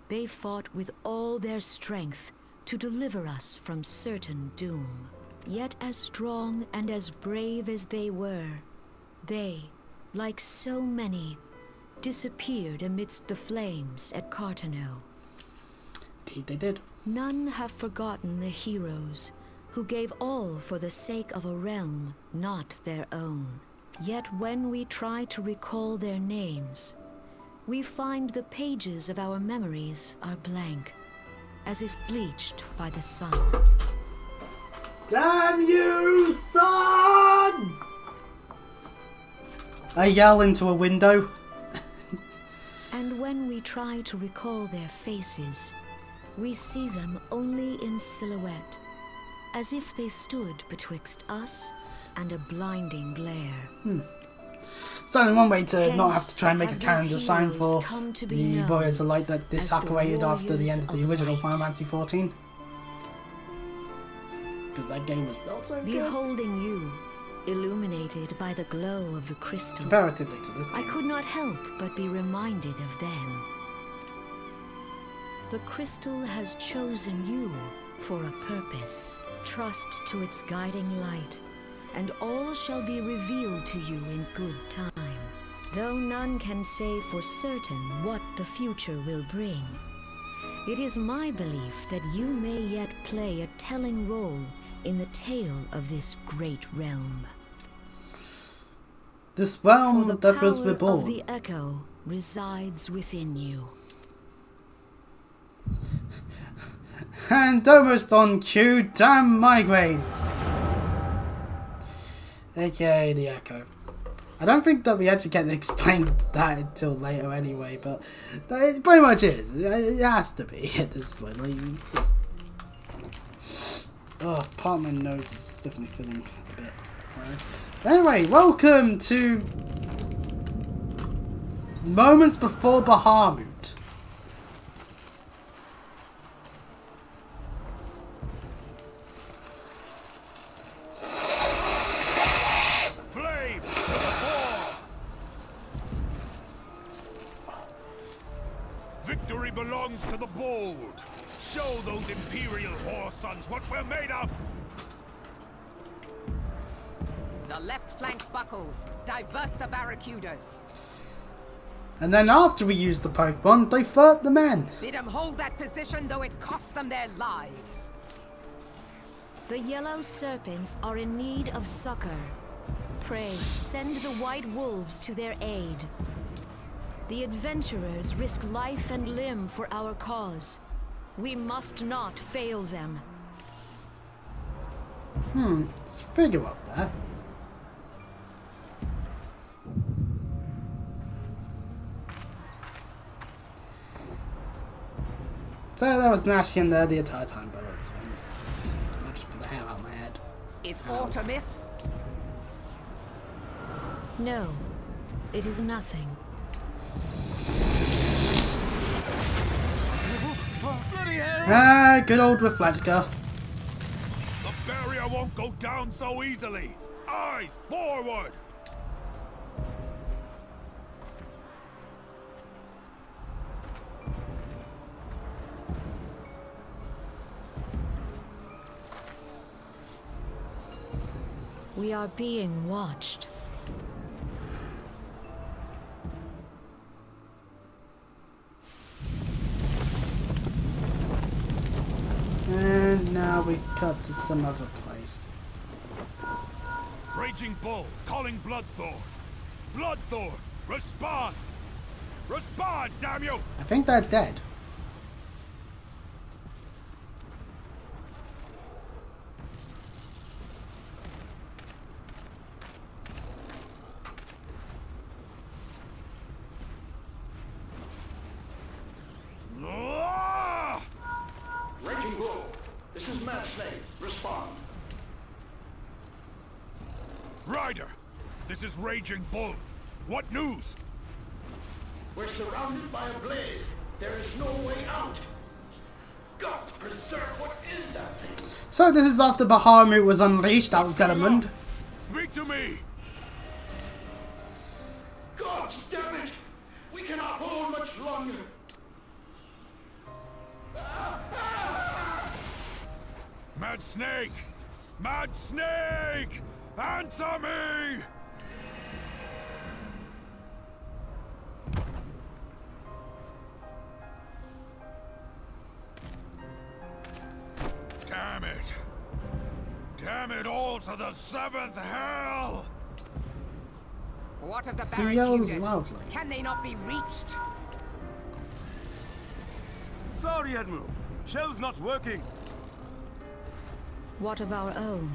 they fought with all their strength to deliver us from certain doom. Yet as strong and as brave as they were, they, like so many, disappeared amidst the flames at Cartano. Indeed they did. None have forgotten the heroes who gave all for the sake of a realm not their own. Yet when we try to recall their names, we find the pages of our memories are blank, as if bleached by the sun. Damn you, son! I yell into a window. And when we try to recall their faces, we see them only in silhouette, as if they stood betwixt us and a blinding glare. It's only one way to not have Hence to try and make a have calendar these sign heroes for come to be the known Warriors of Light that as the disapparated after the end of the Warriors original of Final Light. Fantasy XIV. Because that game was not so good. Beholding you, illuminated by the glow of the crystal, Comparatively to this I game. could not help but be reminded of them. The crystal has chosen you for a purpose. Trust to its guiding light, and all shall be revealed to you in good time. Though none can say for certain what the future will bring, it is my belief that you may yet play a telling role in the tale of this great realm. This For realm the that was power reborn. of the echo resides within you. And almost on cue, damn migraines! AKA the Echo. I don't think that we actually get to explain that until later anyway, but it pretty much is. It has to be at this point. Like, it's just... Oh, part of my nose is definitely feeling a bit... Right. Anyway, welcome to... Moments Before Bahamut. Flame! War! Victory belongs to the bold. Show those Imperial whore sons what we're made of! The left flank buckles. Divert the barracudas. And then after we use the Pokemon, they flirt the men. Bid them hold that position, though it costs them their lives. The yellow serpents are in need of succor. Pray, send the white wolves to their aid. The adventurers risk life and limb for our cause. We must not fail them. Let's figure out that. So that was Nash in there the entire time by those things. I just put the hair out of my head. Is aught amiss? No, it is nothing. Ah, good old Reflector. The barrier won't go down so easily! Eyes forward! We are being watched. And now we cut to some other place. Raging Bull, calling Bloodthorn. Bloodthorn, respond! Respond, damn you! I think they're dead. Ah! Raging Bull, this is Mad Snake. Respond. Ryder, this is Raging Bull. What news? We're surrounded by a blaze. There is no way out. God preserve, what is that thing? So this is after Bahamut was unleashed. That was Delamund. Speak to me! God damn it! We cannot hold much longer. Mad Snake! Mad Snake! Answer me! Damn it! Damn it all to the seventh hell! What of the He yells barracudas? loudly. Can they not be reached? Sorry, Admiral. Shell's not working. What of our own?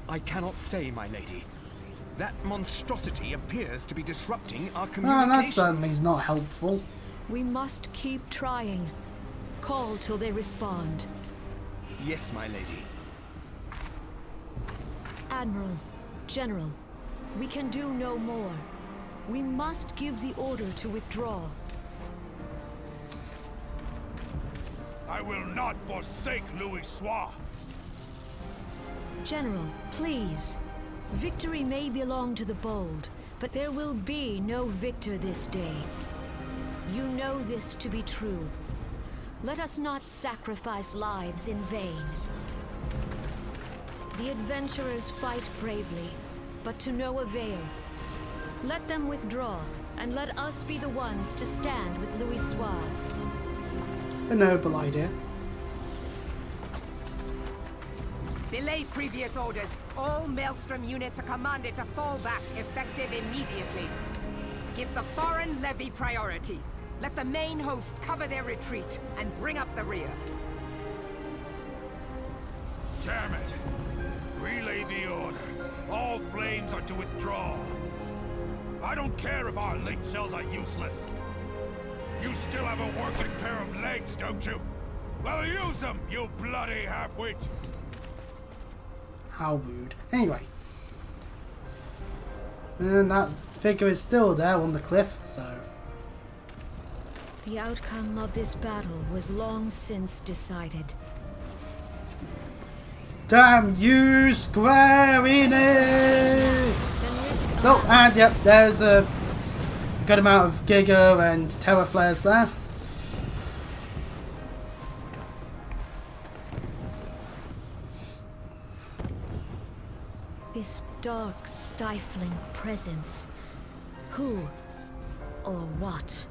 I cannot say, my lady. That monstrosity appears to be disrupting our Ah, that communications. certainly is not helpful. We must keep trying. Call till they respond. Yes, my lady. Admiral, General, we can do no more. We must give the order to withdraw. I will not forsake Louis Soir. General, please. Victory may belong to the bold, but there will be no victor this day. You know this to be true. Let us not sacrifice lives in vain. The adventurers fight bravely, but to no avail. Let them withdraw, and let us be the ones to stand with Louis Soir. A noble idea. Belay previous orders. All Maelstrom units are commanded to fall back, effective immediately. Give the foreign levy priority. Let the main host cover their retreat and bring up the rear. Damn it! Relay the order. All flames are to withdraw. I don't care if our link cells are useless. You still have a working pair of legs, don't you? Well, use them, you bloody half-wit! How rude. Anyway. And that figure is still there on the cliff, so... The outcome of this battle was long since decided. Damn you, Square Enix! Then risk Oh, us- and yep, there's a good amount of Giga and Terror Flares there. This dark, stifling presence. Who or what?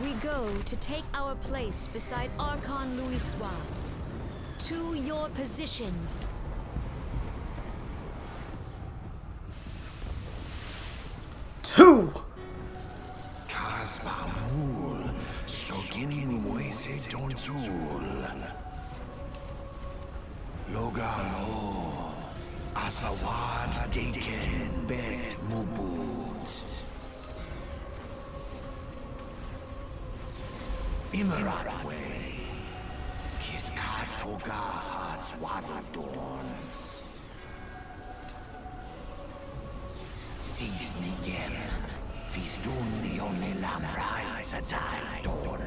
We go to take our place beside Archon Louis Soir. To your positions. Two! Kaspamul, Soginin Wese Donzul. Logalo, Asawad Deken Bet Mubut. Imarat Way, Kiskatoga Hearts Wadadorns. Sis Nigem, Fistun the only Lamrai Sadai Dorn.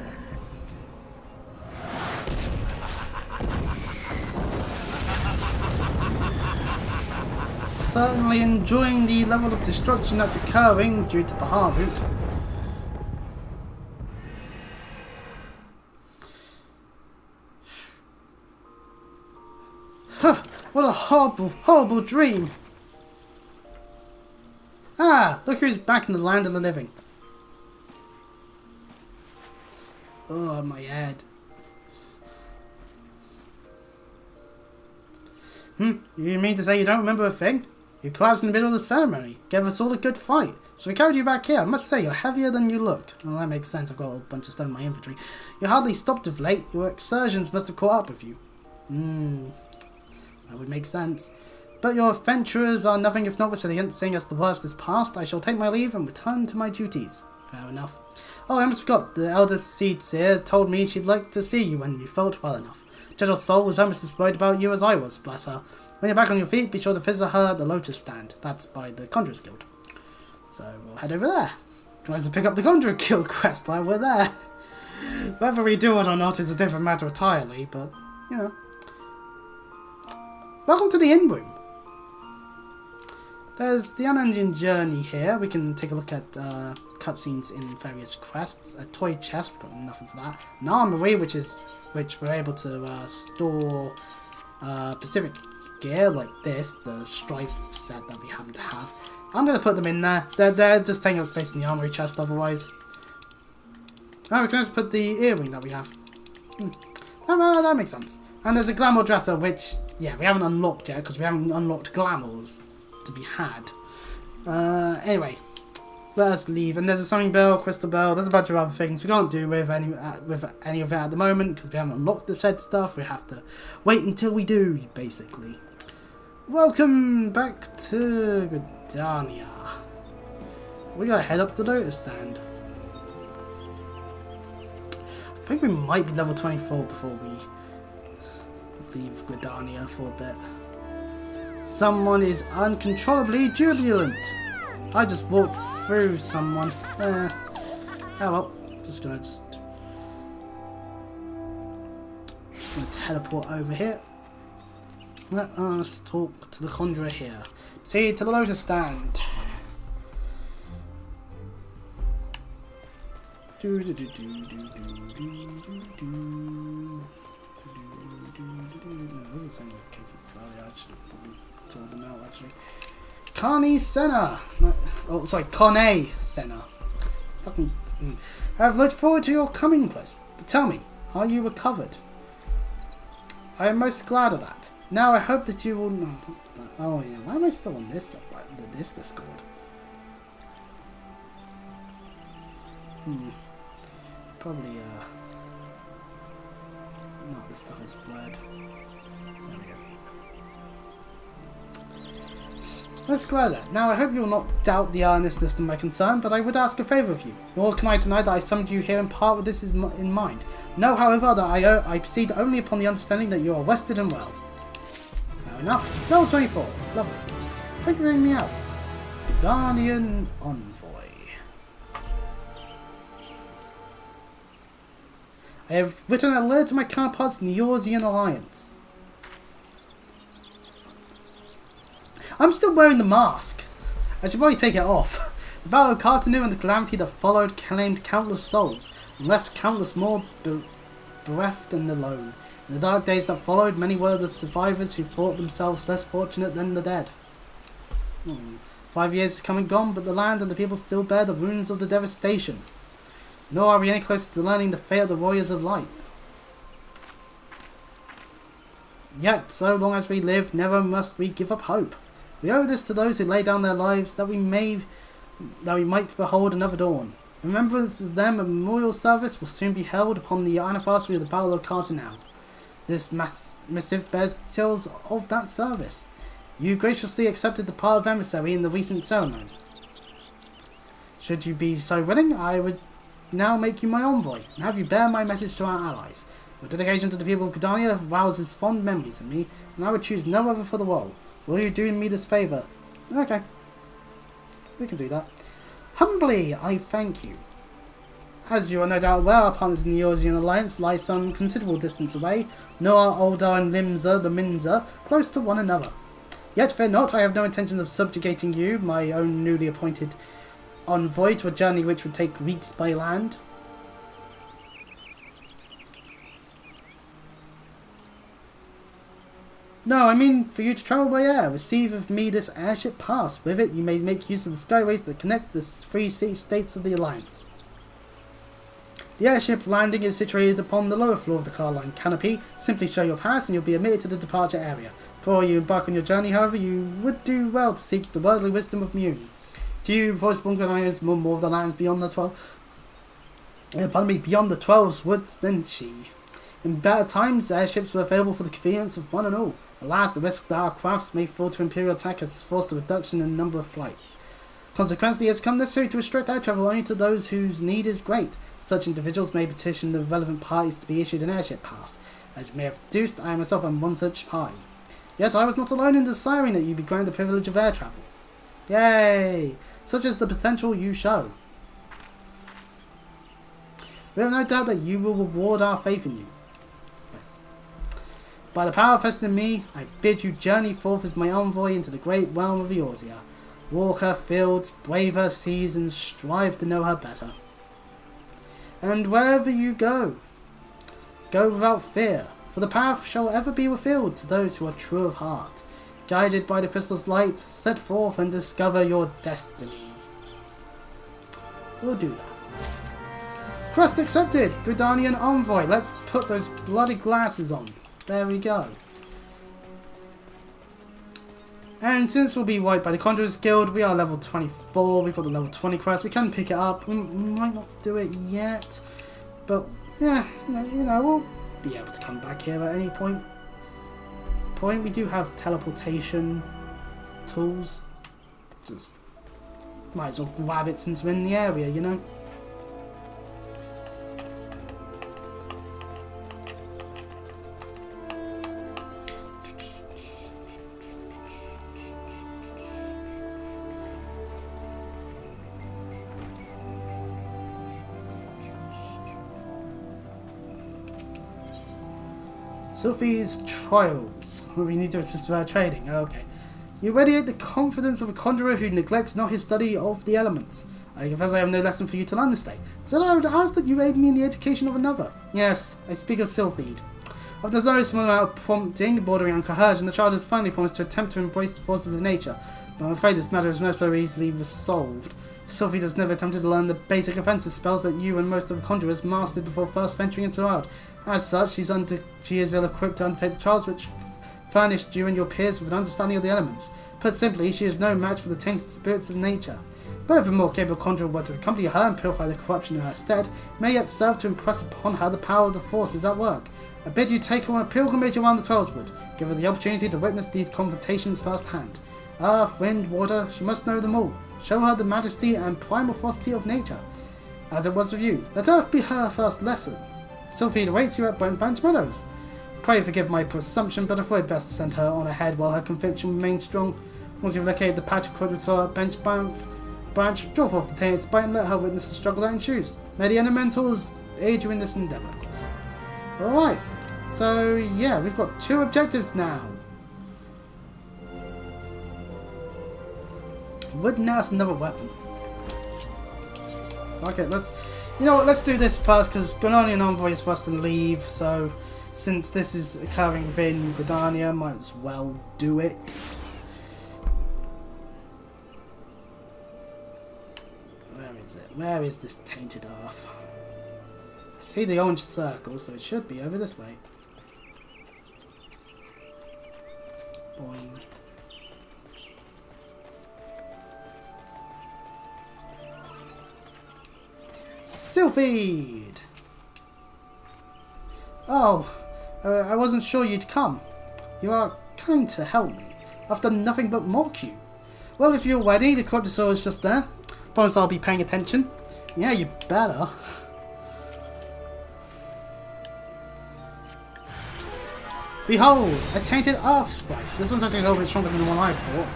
Certainly enjoying the level of destruction that's occurring due to Bahamut. What a horrible, horrible dream. Ah, look who's back in the land of the living. Oh, my head. You mean to say you don't remember a thing? You collapsed in the middle of the ceremony, gave us all a good fight. So we carried you back here. I must say, you're heavier than you look. Well, that makes sense. I've got a bunch of stuff in my inventory. You hardly stopped of late. Your exertions must have caught up with you. That would make sense. But your adventurers are nothing if not resilient. Seeing as the worst is past, I shall take my leave and return to my duties. Fair enough. Oh, I almost forgot. The elder seed seer told me she'd like to see you when you felt well enough. Gentle Soul was almost as worried about you as I was, bless her. When you're back on your feet, be sure to visit her at the Lotus Stand. That's by the Conjurers Guild. So we'll head over there. Can also pick up the Conjurer Guild quest while we're there. Whether we do it or not is a different matter entirely, but, you know. Welcome to the Inn Room. There's the unending journey here. We can take a look at cutscenes in various quests. A toy chest, we've got nothing for that. An armory, which we're able to store specific gear like this, the strife set that we happen to have. I'm going to put them in there. They're just taking up space in the armory chest otherwise. Oh, we can also put the earring that we have. That makes sense. And there's a glamour dresser, which, yeah, we haven't unlocked yet because we haven't unlocked glamours to be had. Anyway, let us leave. And there's a summoning bell, crystal bell. There's a bunch of other things we can't do with any of it at the moment because we haven't unlocked the said stuff. We have to wait until we do, basically. Welcome back to Gridania. We gotta head up to the Lotus Stand. I think we might be level 24 before we leave Gridania for a bit. Someone is uncontrollably jubilant. I just walked through someone. Oh well, just gonna teleport over here. Let us talk to the Conjurer here. See, to the Lotus Stand. Carney Senna. Oh, sorry, Carney Senna. Fucking. I've looked forward to your coming quest. But tell me, are you recovered? I am most glad of that. Now I hope that you will know. Oh yeah, why am I still on this Discord? Probably no, this stuff is blurred. There we go. Most glad of that. Now I hope you will not doubt the earnestness of my concern, but I would ask a favour of you. Nor can I deny that I summoned you here in part with this in mind. Know, however, that I proceed only upon the understanding that you are rested and well. Fair enough. Level 24. Lovely. Thank you for bringing me out. Guardian Envoy. I have written a letter to my counterparts in the Eorzean Alliance. I'm still wearing the mask. I should probably take it off. The Battle of Cartanu and the calamity that followed claimed countless souls, and left countless more bereft and alone. In the dark days that followed, many were the survivors who thought themselves less fortunate than the dead. 5 years has come and gone, but the land and the people still bear the wounds of the devastation. Nor are we any closer to learning the fate of the Warriors of Light. Yet, so long as we live, never must we give up hope. We owe this to those who lay down their lives that we might behold another dawn. In remembrance of them, a memorial service will soon be held upon the anniversary of the Battle of Cartanu. This missive bears details of that service. You graciously accepted the part of emissary in the recent ceremony. Should you be so willing, I would now make you my envoy, and have you bear my message to our allies. Your dedication to the people of Gridania rouses fond memories in me, and I would choose no other for the world. Will you do me this favour? Okay. We can do that. Humbly, I thank you. As you are no doubt aware, our partners in the Eorzean Alliance lie some considerable distance away, nor are Uldar and Limsa, the Minza, close to one another. Yet fear not, I have no intention of subjugating you, my own newly appointed envoy, to a journey which would take weeks by land. No, I mean for you to travel by air. Receive of me this airship pass. With it, you may make use of the skyways that connect the three states of the Alliance. The airship landing is situated upon the lower floor of the car line canopy. Simply show your pass and you'll be admitted to the departure area. Before you embark on your journey, however, you would do well to seek the worldly wisdom of Muni. To you, voice-born Ghanaians, more of the lands beyond the 12's woods than she. In better times, airships were available for the convenience of one and all. Alas, the risk that our crafts may fall to Imperial attack has forced a reduction in the number of flights. Consequently, it has become necessary to restrict air travel only to those whose need is great. Such individuals may petition the relevant parties to be issued an airship pass. As you may have deduced, I myself am one such party. Yet I was not alone in desiring that you be granted the privilege of air travel. Yay! Such is the potential you show. We have no doubt that you will reward our faith in you. Yes. By the power vested in me, I bid you journey forth as my envoy into the great realm of Eorzea. Walk her fields, brave her seas, and strive to know her better. And wherever you go, go without fear, for the path shall ever be revealed to those who are true of heart. Guided by the crystal's light, set forth and discover your destiny. We'll do that. Quest accepted! Gridanian Envoy. Let's put those bloody glasses on. There we go. And since we'll be wiped by the Conjurer's Guild, we are level 24. We've got the level 20 quest. We can pick it up. We might not do it yet. But, yeah, you know, we'll be able to come back here at any point. We do have teleportation tools. Just might as well grab it since we're in the area, you know. Sophie's trials. We need to assist with our trading. Okay. You radiate the confidence of a conjurer who neglects not his study of the elements. I confess I have no lesson for you to learn this day. So I would ask that you aid me in the education of another. Yes, I speak of Sylphide. After no small amount of prompting, bordering on coercion, the child has finally promised to attempt to embrace the forces of nature. But I'm afraid this matter is not so easily resolved. Sylphide has never attempted to learn the basic offensive spells that you and most of the conjurers mastered before first venturing into the world. As such, she is ill-equipped to undertake the trials which furnished you and your peers with an understanding of the elements. Put simply, she is no match for the tainted spirits of nature. But if a more capable conjurer were to accompany her and purify the corruption in her stead, may yet serve to impress upon her the power of the forces at work. I bid you take her on a pilgrimage around the Twelveswood. Give her the opportunity to witness these confrontations firsthand. Earth, wind, water, she must know them all. Show her the majesty and primal ferocity of nature. As it was with you, let Earth be her first lesson. Sylphide awaits you at Burnt Branch Meadows. Pray forgive my presumption, but I thought it best to send her on ahead while her conviction remains strong. Once you've located the patch of Quadrator branch, draw forth the tainted spite and let her witness the struggle that ensues. May the elementals aid you in this endeavour. Alright, so yeah, we've got 2 objectives now. Wouldn't ask another weapon. Okay, you know what, let's do this first, because Gridanian Envoy is first to leave, so since this is occurring within Gridania, might as well do it. Where is it? Where is this tainted earth? I see the orange circle, so it should be over this way. Boing. Sylphide! Oh, I wasn't sure you'd come. You are kind to help me. I've done nothing but mock you. Well, if you're ready, the Quadrasaur is just there. Promise I'll be paying attention. Yeah, you better. Behold, a tainted earth sprite. This one's actually a little bit stronger than the one I fought.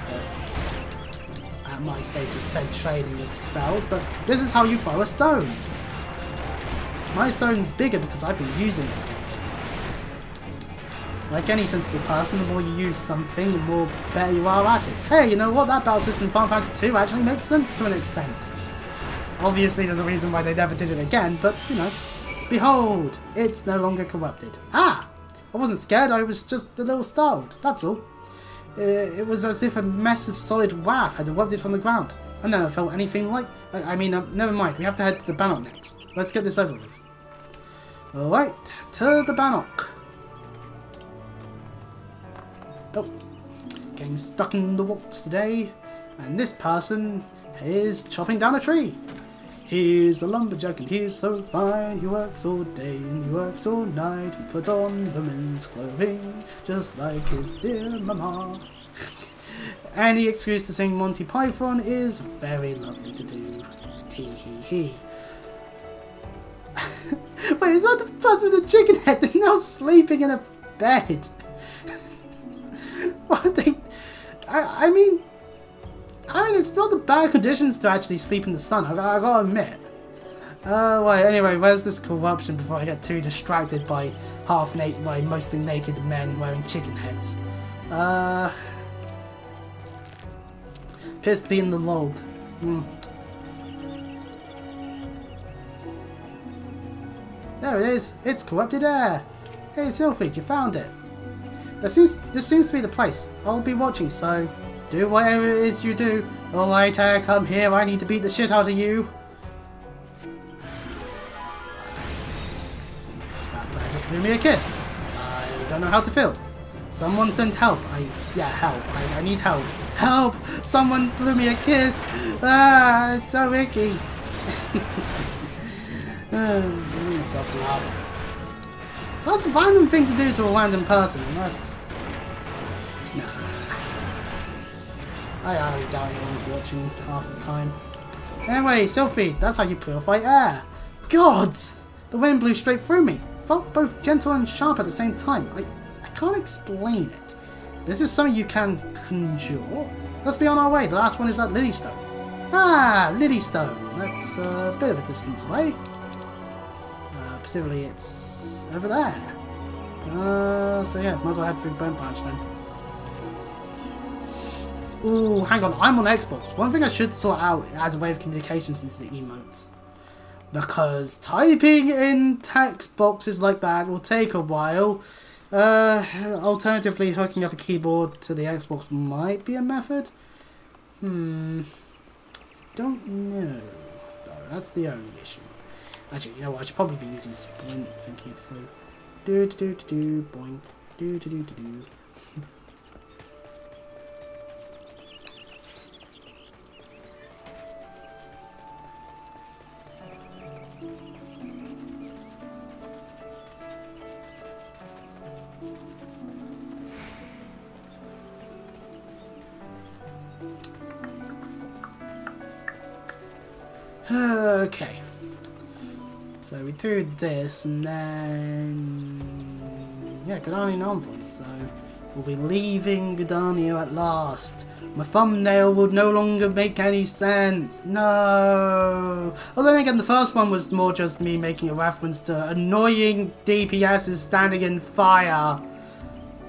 At my stage of said training with spells, but this is how you throw a stone. My stone's bigger because I've been using it. Like any sensible person, the more you use something, the more better you are at it. Hey, you know what? That battle system in Final Fantasy II actually makes sense to an extent. Obviously, there's a reason why they never did it again, but, you know. Behold, it's no longer corrupted. Ah! I wasn't scared, I was just a little startled, that's all. It was as if a massive solid wave had erupted from the ground. I never felt anything like... I mean, never mind, we have to head to the Bannock next. Let's get this over with. Alright, to the Bannock. Oh, getting stuck in the walks today. And this person is chopping down a tree. He's a lumberjack and he's so fine. He works all day and he works all night. He puts on women's clothing just like his dear mama. Any excuse to sing Monty Python is very lovely to do. Tee-hee-hee. Wait, is that the person with the chicken head? They're now sleeping in a bed. What are they... I mean, it's not the bad conditions to actually sleep in the sun, I gotta admit. Well, anyway, where's this corruption before I get too distracted by mostly naked men wearing chicken heads? Appears to be in the log. There it is. It's corrupted air. Hey, Sylphid, you found it. This seems to be the place. I'll be watching, so do whatever it is you do. Alright, come here. I need to beat the shit out of you. That player just blew me a kiss. I don't know how to feel. Someone send help. Help. I need help. Help! Someone blew me a kiss. Ah, it's so icky. Self-love. That's a random thing to do to a random person, unless... Nah. I highly doubt anyone's watching half the time. Anyway, Sylphie, that's how you purify air. God! The wind blew straight through me. Felt both gentle and sharp at the same time. I can't explain it. This is something you can conjure. Let's be on our way. The last one is at Lilystone. Ah, Lilystone. That's a bit of a distance away. Specifically, it's over there. So yeah, might as well head through Burnt Branch then. Ooh, hang on, I'm on Xbox. One thing I should sort out as a way of communication since the emotes. Because typing in text boxes like that will take a while. Alternatively, hooking up a keyboard to the Xbox might be a method. Don't know. No, that's the only issue. Actually, you know what? I should probably be using Sprint, thinking it through. Do boing. Do. Okay. So we do this and then... yeah, Gridania Envoy. So we'll be leaving Gridania at last. My thumbnail would no longer make any sense. No. Although then again, the first one was more just me making a reference to annoying DPSs standing in fire.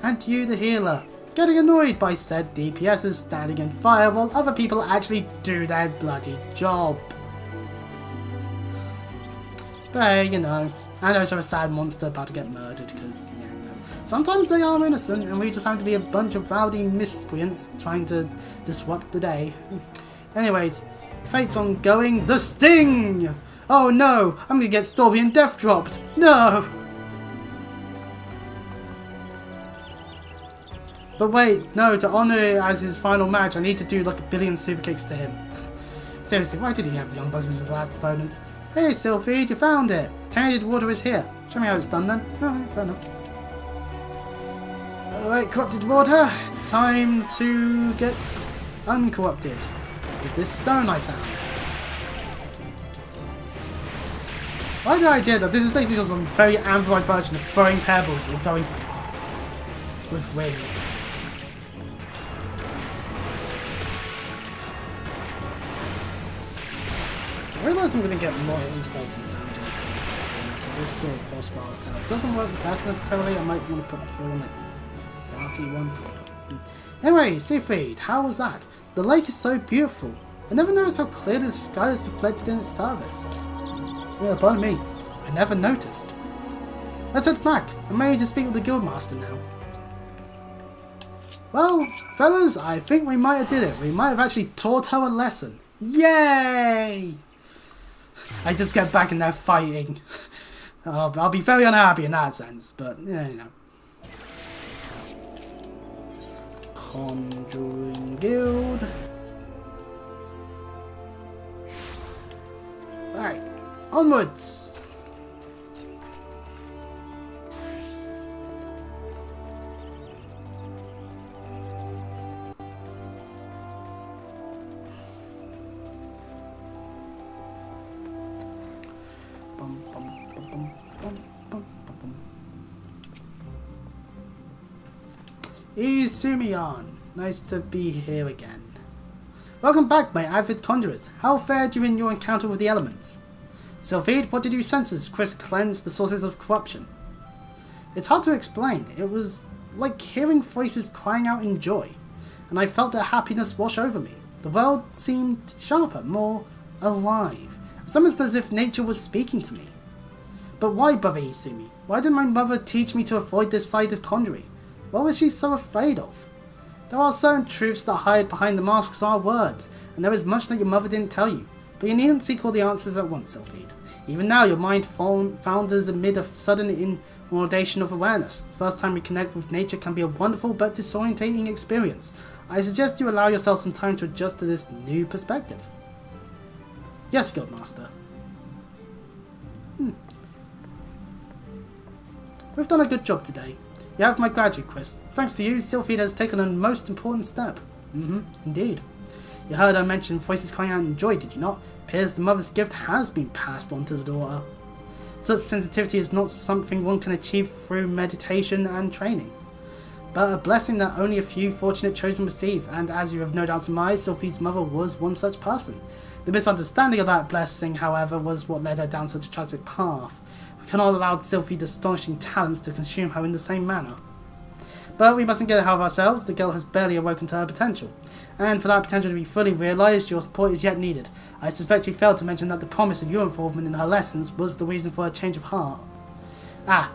And you, the healer, getting annoyed by said DPSs standing in fire while other people actually do their bloody job. But hey, you know, and also a sad monster about to get murdered because, yeah, no. Sometimes they are innocent and we just have to be a bunch of rowdy miscreants trying to disrupt the day. Anyways, fate's ongoing. The Sting! Oh no, I'm gonna get Stormy and Death dropped. No! But wait, no, to honour it as his final match, I need to do like 1 billion super kicks to him. Seriously, why did he have Young Bucks as his last opponent? Hey Sylphie, you found it! Tainted water is here. Show me how it's done then. Alright, fair enough. Alright, corrupted water. Time to get uncorrupted. With this stone I found. I like the idea that this is basically just a very amplified version of throwing pebbles or going with wind. I realise I'm going to get more healing spells than damages, so this sort of crossbar setup doesn't work the best necessarily. I might want to put through like the RT one. Anyway, Seafood, how was that? The lake is so beautiful. I never noticed how clear the sky is reflected in its surface. Yeah, pardon me, I never noticed. Let's head back. I'm ready to speak with the Guildmaster now. Well, fellas, I think we might have did it. We might have actually taught her a lesson. Yay! I just get back in there fighting. I'll be very unhappy in that sense, but, yeah, you know. Conjuring Guild. Right, onwards. Izumion, nice to be here again. Welcome back, my avid conjurers. How fared you in your encounter with the elements? CFLive, what did you sense as Chris cleansed the sources of corruption? It's hard to explain. It was like hearing voices crying out in joy, and I felt their happiness wash over me. The world seemed sharper, more alive. It's almost as if nature was speaking to me. But why, Brother Izumi? Why did my mother teach me to avoid this side of conjuring? What was she so afraid of? There are certain truths that hide behind the masks of our words, and there is much that your mother didn't tell you. But you needn't seek all the answers at once, CFLive. Even now, your mind founders amid a sudden inundation of awareness. The first time we connect with nature can be a wonderful but disorientating experience. I suggest you allow yourself some time to adjust to this new perspective. Yes, Guildmaster. We've done a good job today. You have my gratitude, Chris. Thanks to you, CFLive has taken a most important step. Indeed. You heard her mention voices crying out in joy, did you not? Appears the mother's gift has been passed on to the daughter. Such sensitivity is not something one can achieve through meditation and training, but a blessing that only a few fortunate chosen receive, and as you have no doubt surmised, CFLive's mother was one such person. The misunderstanding of that blessing, however, was what led her down such a tragic path. We cannot allow CFLive's astonishing talents to consume her in the same manner. But we mustn't get ahead of ourselves. The girl has barely awoken to her potential, and for that potential to be fully realised, your support is yet needed. I suspect you failed to mention that the promise of your involvement in her lessons was the reason for her change of heart.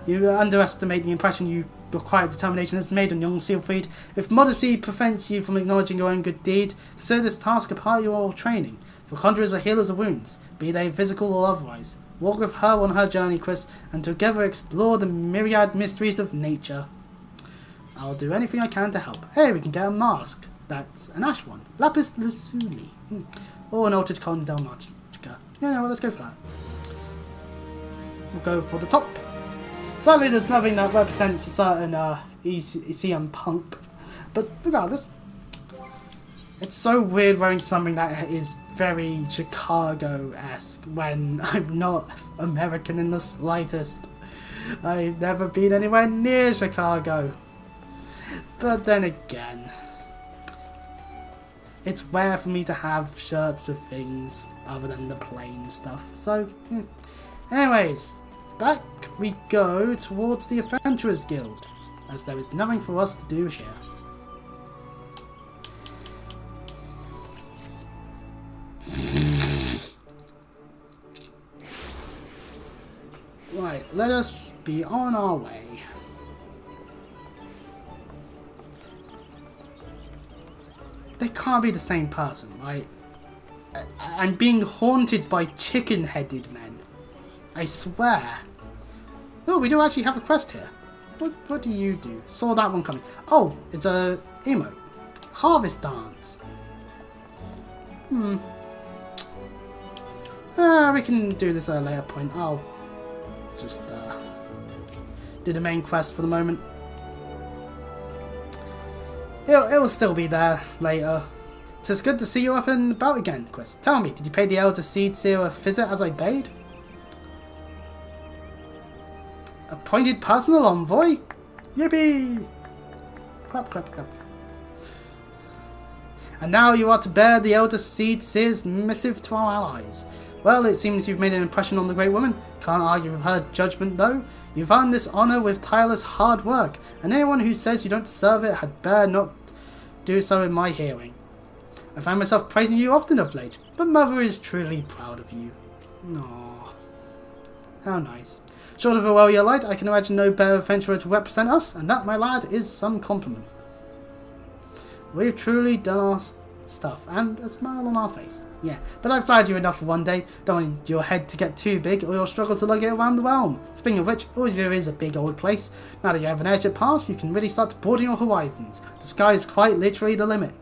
You underestimate the impression your quiet determination has made on young CFLive. If modesty prevents you from acknowledging your own good deed, consider this task a part of your training. For conjurers are healers of wounds, be they physical or otherwise. Walk with her on her journey, Chris, and together explore the myriad mysteries of nature. I'll do anything I can to help. Hey, we can get a mask. That's an ash one. Lapis lazuli. Or an altered Condelmatica. Yeah, well, let's go for that. We'll go for the top. Certainly there's nothing that represents a certain ECM punk. But regardless, it's so weird wearing something that is very Chicago-esque when I'm not American in the slightest. I've never been anywhere near Chicago. But then again, it's rare for me to have shirts of things other than the plain stuff. So, yeah. Anyways, back we go towards the Adventurers Guild, as there is nothing for us to do here. Right, let us be on our way. They can't be the same person, right? I'm being haunted by chicken-headed men. I swear. Oh, we do actually have a quest here. What do you do? Saw that one coming. Oh, it's a emote. Harvest Dance. We can do this at a later point. I'll just do the main quest for the moment. It will still be there later. So it's good to see you up and about again, Chris. Tell me, did you pay the Elder Seed Seer a visit as I bade? Appointed personal envoy? Yippee! Clap, clap, clap. And now you are to bear the Elder Seed Seer's missive to our allies. Well, it seems you've made an impression on the great woman. Can't argue with her judgment, though. You've earned this honour with tireless hard work, and anyone who says you don't deserve it had better not do so in my hearing. I find myself praising you often of late, but Mother is truly proud of you. Aww. How nice. Short of a well-year light, I can imagine no better adventurer to represent us, and that, my lad, is some compliment. We've truly done our stuff, and a smile on our face. Yeah, but I've flattered you enough for one day. Don't want your head to get too big, or you'll struggle to lug it around the realm. Speaking of which, Ozio is a big old place. Now that you have an airship pass, you can really start to broaden your horizons. The sky is quite literally the limit.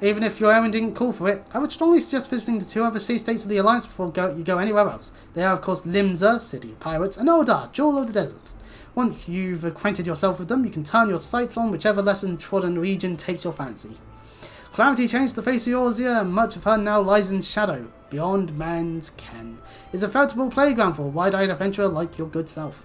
Even if your errand didn't call for it, I would strongly suggest visiting the 2 other sea states of the Alliance before you go anywhere else. They are, of course, Limsa, City of Pirates, and Oldar, Jewel of the Desert. Once you've acquainted yourself with them, you can turn your sights on whichever less trodden region takes your fancy. Calamity changed the face of Eorzea, and much of her now lies in shadow, beyond man's ken. It's a veritable playground for a wide-eyed adventurer like your good self.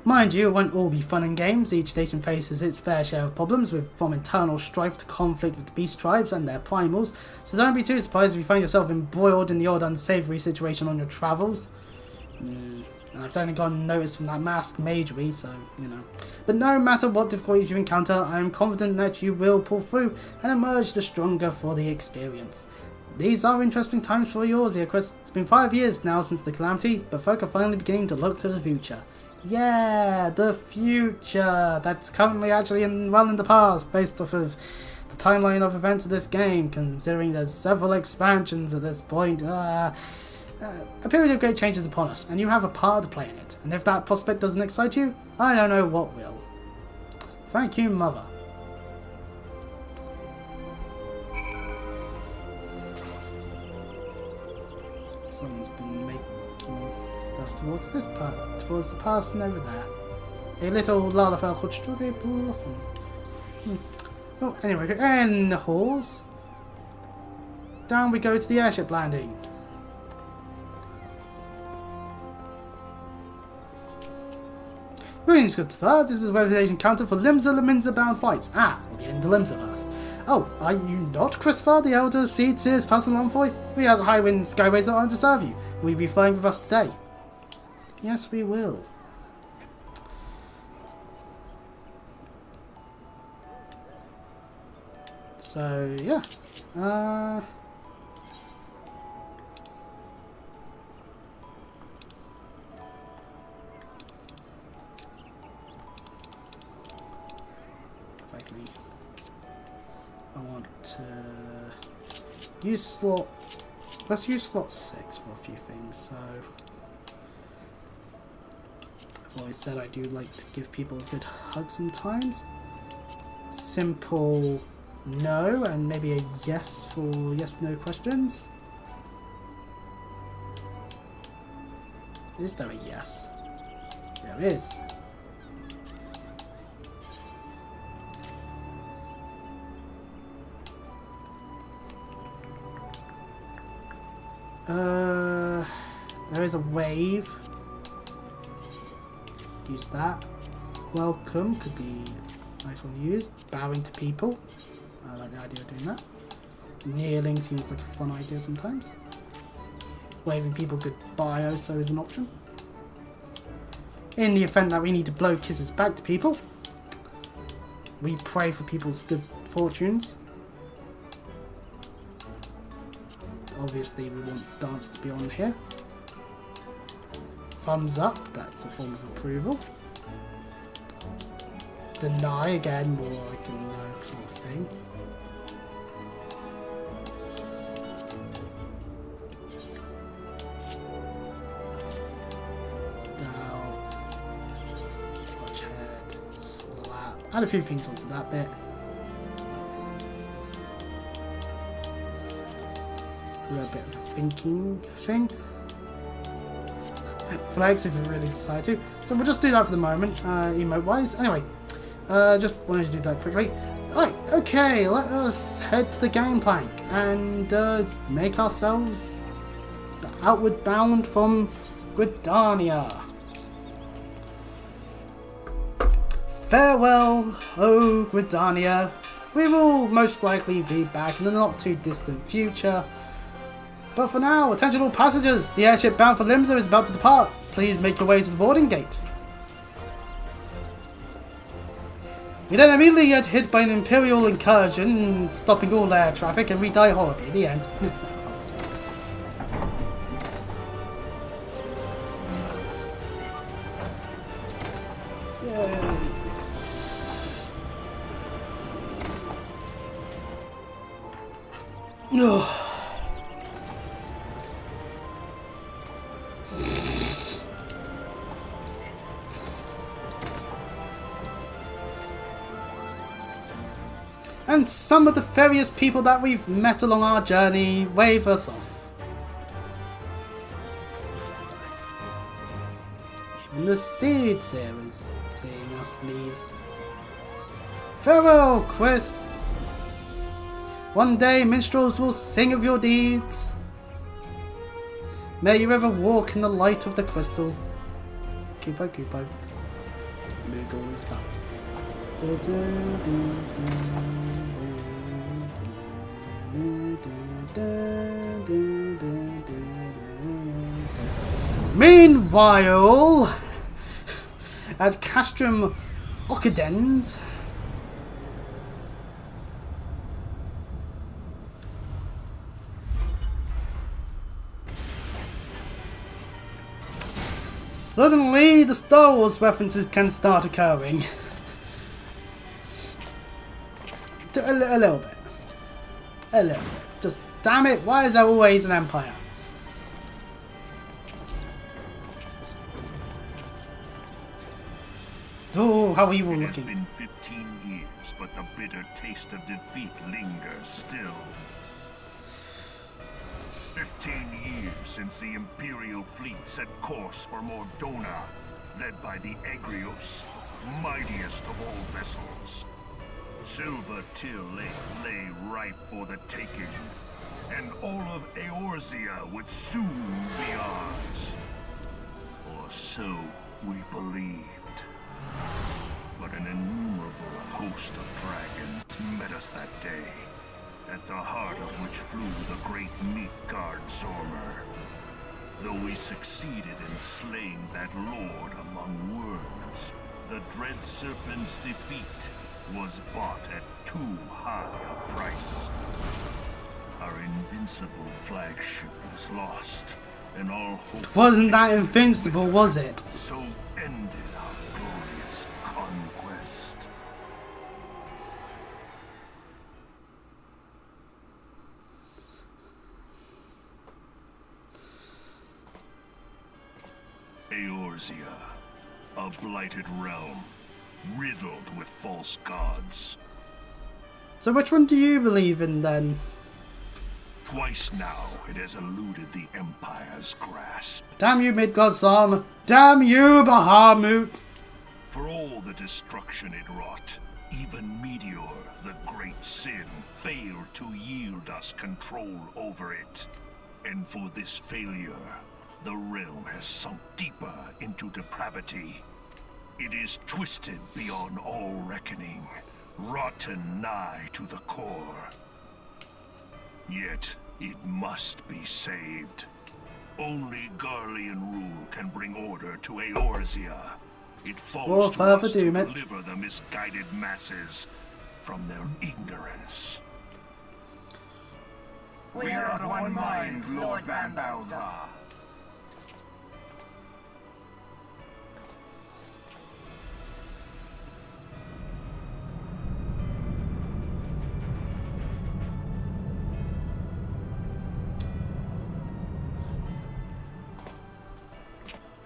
Mind you, it won't all be fun and games. Each station faces its fair share of problems, from internal strife to conflict with the beast tribes and their primals, so don't be too surprised if you find yourself embroiled in the odd unsavoury situation on your travels. And I've certainly gotten notice from that masked magery, so, you know. But no matter what difficulties you encounter, I am confident that you will pull through and emerge the stronger for the experience. These are interesting times for yours here, Chris. It's been 5 years now since the Calamity, but folk are finally beginning to look to the future. Yeah, the future! That's currently actually well in the past, based off of the timeline of events of this game, considering there's several expansions at this point. A period of great change is upon us, and you have a part to play in it. And if that prospect doesn't excite you, I don't know what will. Thank you, Mother. Someone's been making stuff towards this part, towards the person over there. A little Lalafell called Strawberry Blossom. Well, anyway, in the halls. Down we go to the airship landing. Greetings, good sir. This is the reservation counter for Limsa bound flights. We'll get into Limsa first. Oh, are you not Christopher, the elder Seed Seer's personal envoy? We are the High Wind Skyways that are to serve you. Will you be flying with us today? Yes, we will. So, yeah. I want to use slot. Let's use slot 6 for a few things. So I've always said I do like to give people a good hug sometimes. Simple no, and maybe a yes for yes/no questions. Is there a yes? There is. There is a wave. Use that. Welcome could be a nice one to use. Bowing to people. I like the idea of doing that. Kneeling seems like a fun idea sometimes. Waving people goodbye also is an option. In the event that we need to blow kisses back to people, we pray for people's good fortunes. Obviously we want dance to be on here. Thumbs up, that's a form of approval. Deny, again, more like a no sort of thing. Down. Watch head. Slap. Add a few things onto that bit. A little bit of a thinking thing. Flags if you really decide to. So we'll just do that for the moment, emote wise. Anyway, just wanted to do that quickly. Right, okay, let us head to the gangplank and make ourselves outward bound from Gridania. Farewell, oh Gridania. We will most likely be back in the not too distant future. But for now, attention all passengers! The airship bound for Limsa is about to depart. Please make your way to the boarding gate. We then immediately get hit by an Imperial incursion, stopping all air traffic, and we die horribly at the end. Ugh. And some of the various people that we've met along our journey wave us off. Even the Seed Seer's seeing us leave. Farewell, Chris! One day minstrels will sing of your deeds. May you ever walk in the light of the crystal. Kupo, Kupo. Moogle is back. Meanwhile, at Castrum Occidens, suddenly the Star Wars references can start occurring. A little bit. A little bit. Just, damn it, why is there always an Empire? Oh, how evil looking. It has been 15 years, but the bitter taste of defeat lingers still. 15 years since the Imperial fleet set course for Mordona, led by the Egrios, mightiest of all vessels. Silver Till lay ripe for the taking, and all of Eorzea would soon be ours. Or so we believed. But an innumerable host of dragons met us that day, at the heart of which flew the great meat guard Zormer. Though we succeeded in slaying that lord among worms, the dread serpent's defeat was bought at too high a price. Our invincible flagship was lost, and all hope Wasn't that invincible, was it? so ended our glorious conquest. Eorzea, a blighted realm, riddled with false gods. So which one do you believe in then? Twice now it has eluded the Empire's grasp. Damn you, Midgard-Sam! Damn you, Bahamut! For all the destruction it wrought, even Meteor, the great sin, failed to yield us control over it. And for this failure, the realm has sunk deeper into depravity. It is twisted beyond all reckoning, rotten nigh to the core. Yet, it must be saved. Only Garlean rule can bring order to Eorzea. It falls to us to deliver the misguided masses from their ignorance. We are of one mind, Lord Van Balthar.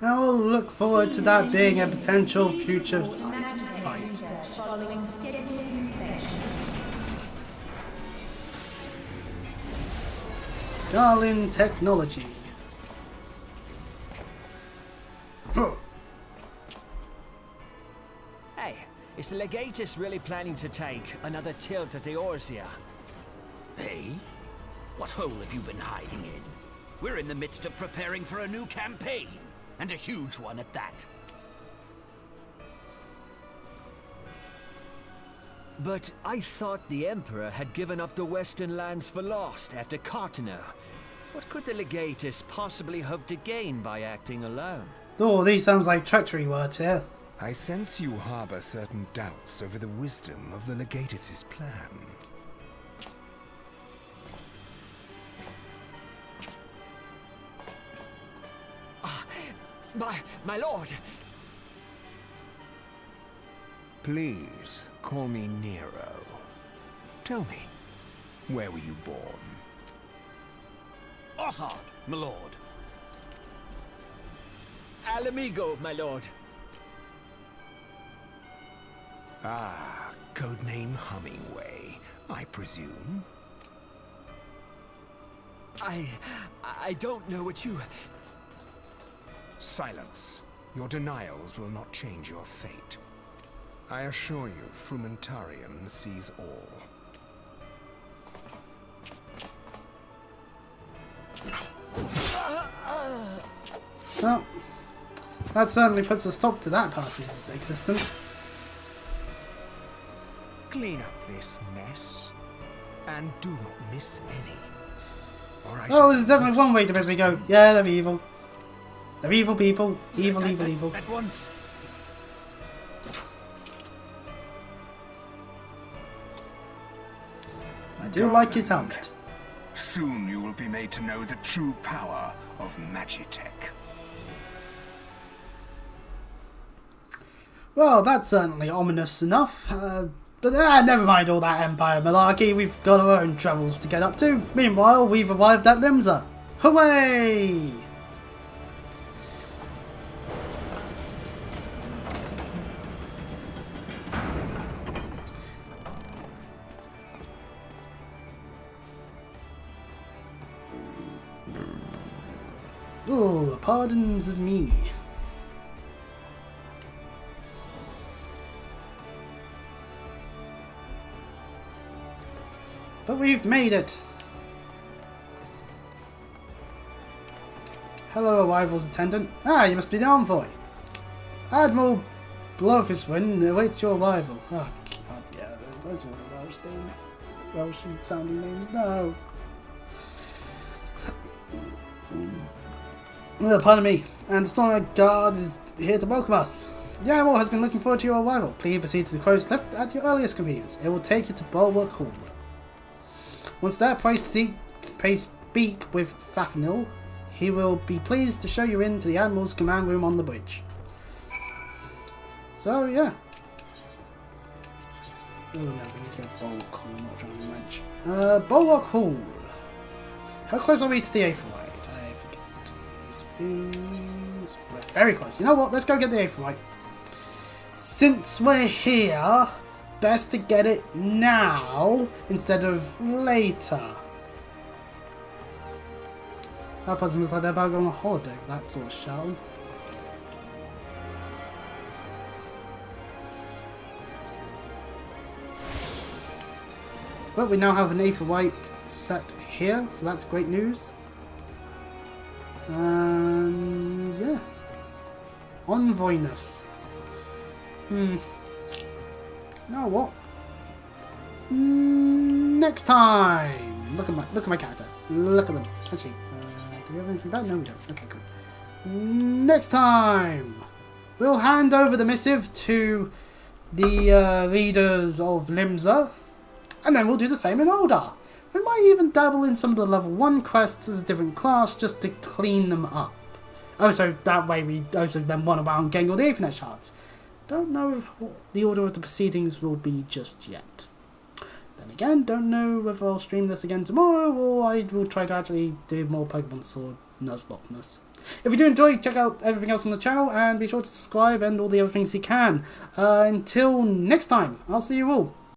I will look forward to that being a potential future fight. Garlean technology. Hey, is the Legatus really planning to take another tilt at Eorzea? Hey? What hole have you been hiding in? We're in the midst of preparing for a new campaign, and a huge one at that. But I thought the Emperor had given up the Western lands for lost after Cartano. What could the Legatus possibly hope to gain by acting alone? Oh, these sounds like treachery words here. I sense you harbor certain doubts over the wisdom of the Legatus' plan. My lord! Please, call me Nero. Tell me, where were you born? Othard, my lord. Alamigo, my lord. Ah, codename Hummingway, I presume. I don't know what you... Silence. Your denials will not change your fate. I assure you, Frumentarian sees all. Well, that certainly puts a stop to that person's existence. Clean up this mess, and do not miss any. Or I Oh, shall there's definitely one way to make me go, yeah, they're evil. They're evil people. Evil, evil, evil. At once. I do like his helmet. Soon you will be made to know the true power of Magitech. Well, that's certainly ominous enough. But never mind all that Empire malarkey. We've got our own troubles to get up to. Meanwhile, we've arrived at Limsa. Hooray! Oh, the pardons of me. But we've made it! Hello, arrivals attendant. Ah, you must be the envoy. Admiral Blofiswin awaits your arrival. Oh, God, yeah, those are all Welsh names. Welsh sounding names, no. Pardon me, and the Storm Guard is here to welcome us. The Admiral has been looking forward to your arrival. Please proceed to the crow's lift at your earliest convenience. It will take you to Bulwark Hall. Once there, pray speak with Fafnir. He will be pleased to show you into the Admiral's command room on the bridge. So, yeah. Oh no, we need to go to Bulwark Hall, not trying to mention. Bulwark Hall. How close are we to the Aetherite? I forget. We're very close. You know what? Let's go get the Aetherite. Since we're here, best to get it now instead of later. That person looks like they're about to go on a holiday with that sort of show. Well, we now have an Aetherite set here, so that's great news. And yeah. Envoyness. You know what? Next time. Look at my character. Look at them. Actually, do we have anything bad? No, we don't. Okay, good. Next time, we'll hand over the missive to the leaders of Limsa, and then we'll do the same in Oldar. We might even dabble in some of the level 1 quests as a different class just to clean them up. Oh, so that way we also then run around getting all the Aethernet shards. Don't know what the order of the proceedings will be just yet. Then again, don't know whether I'll stream this again tomorrow or I will try to actually do more Pokemon Sword Nuzlockeness. If you do enjoy, check out everything else on the channel and be sure to subscribe and all the other things you can. Until next time, I'll see you all.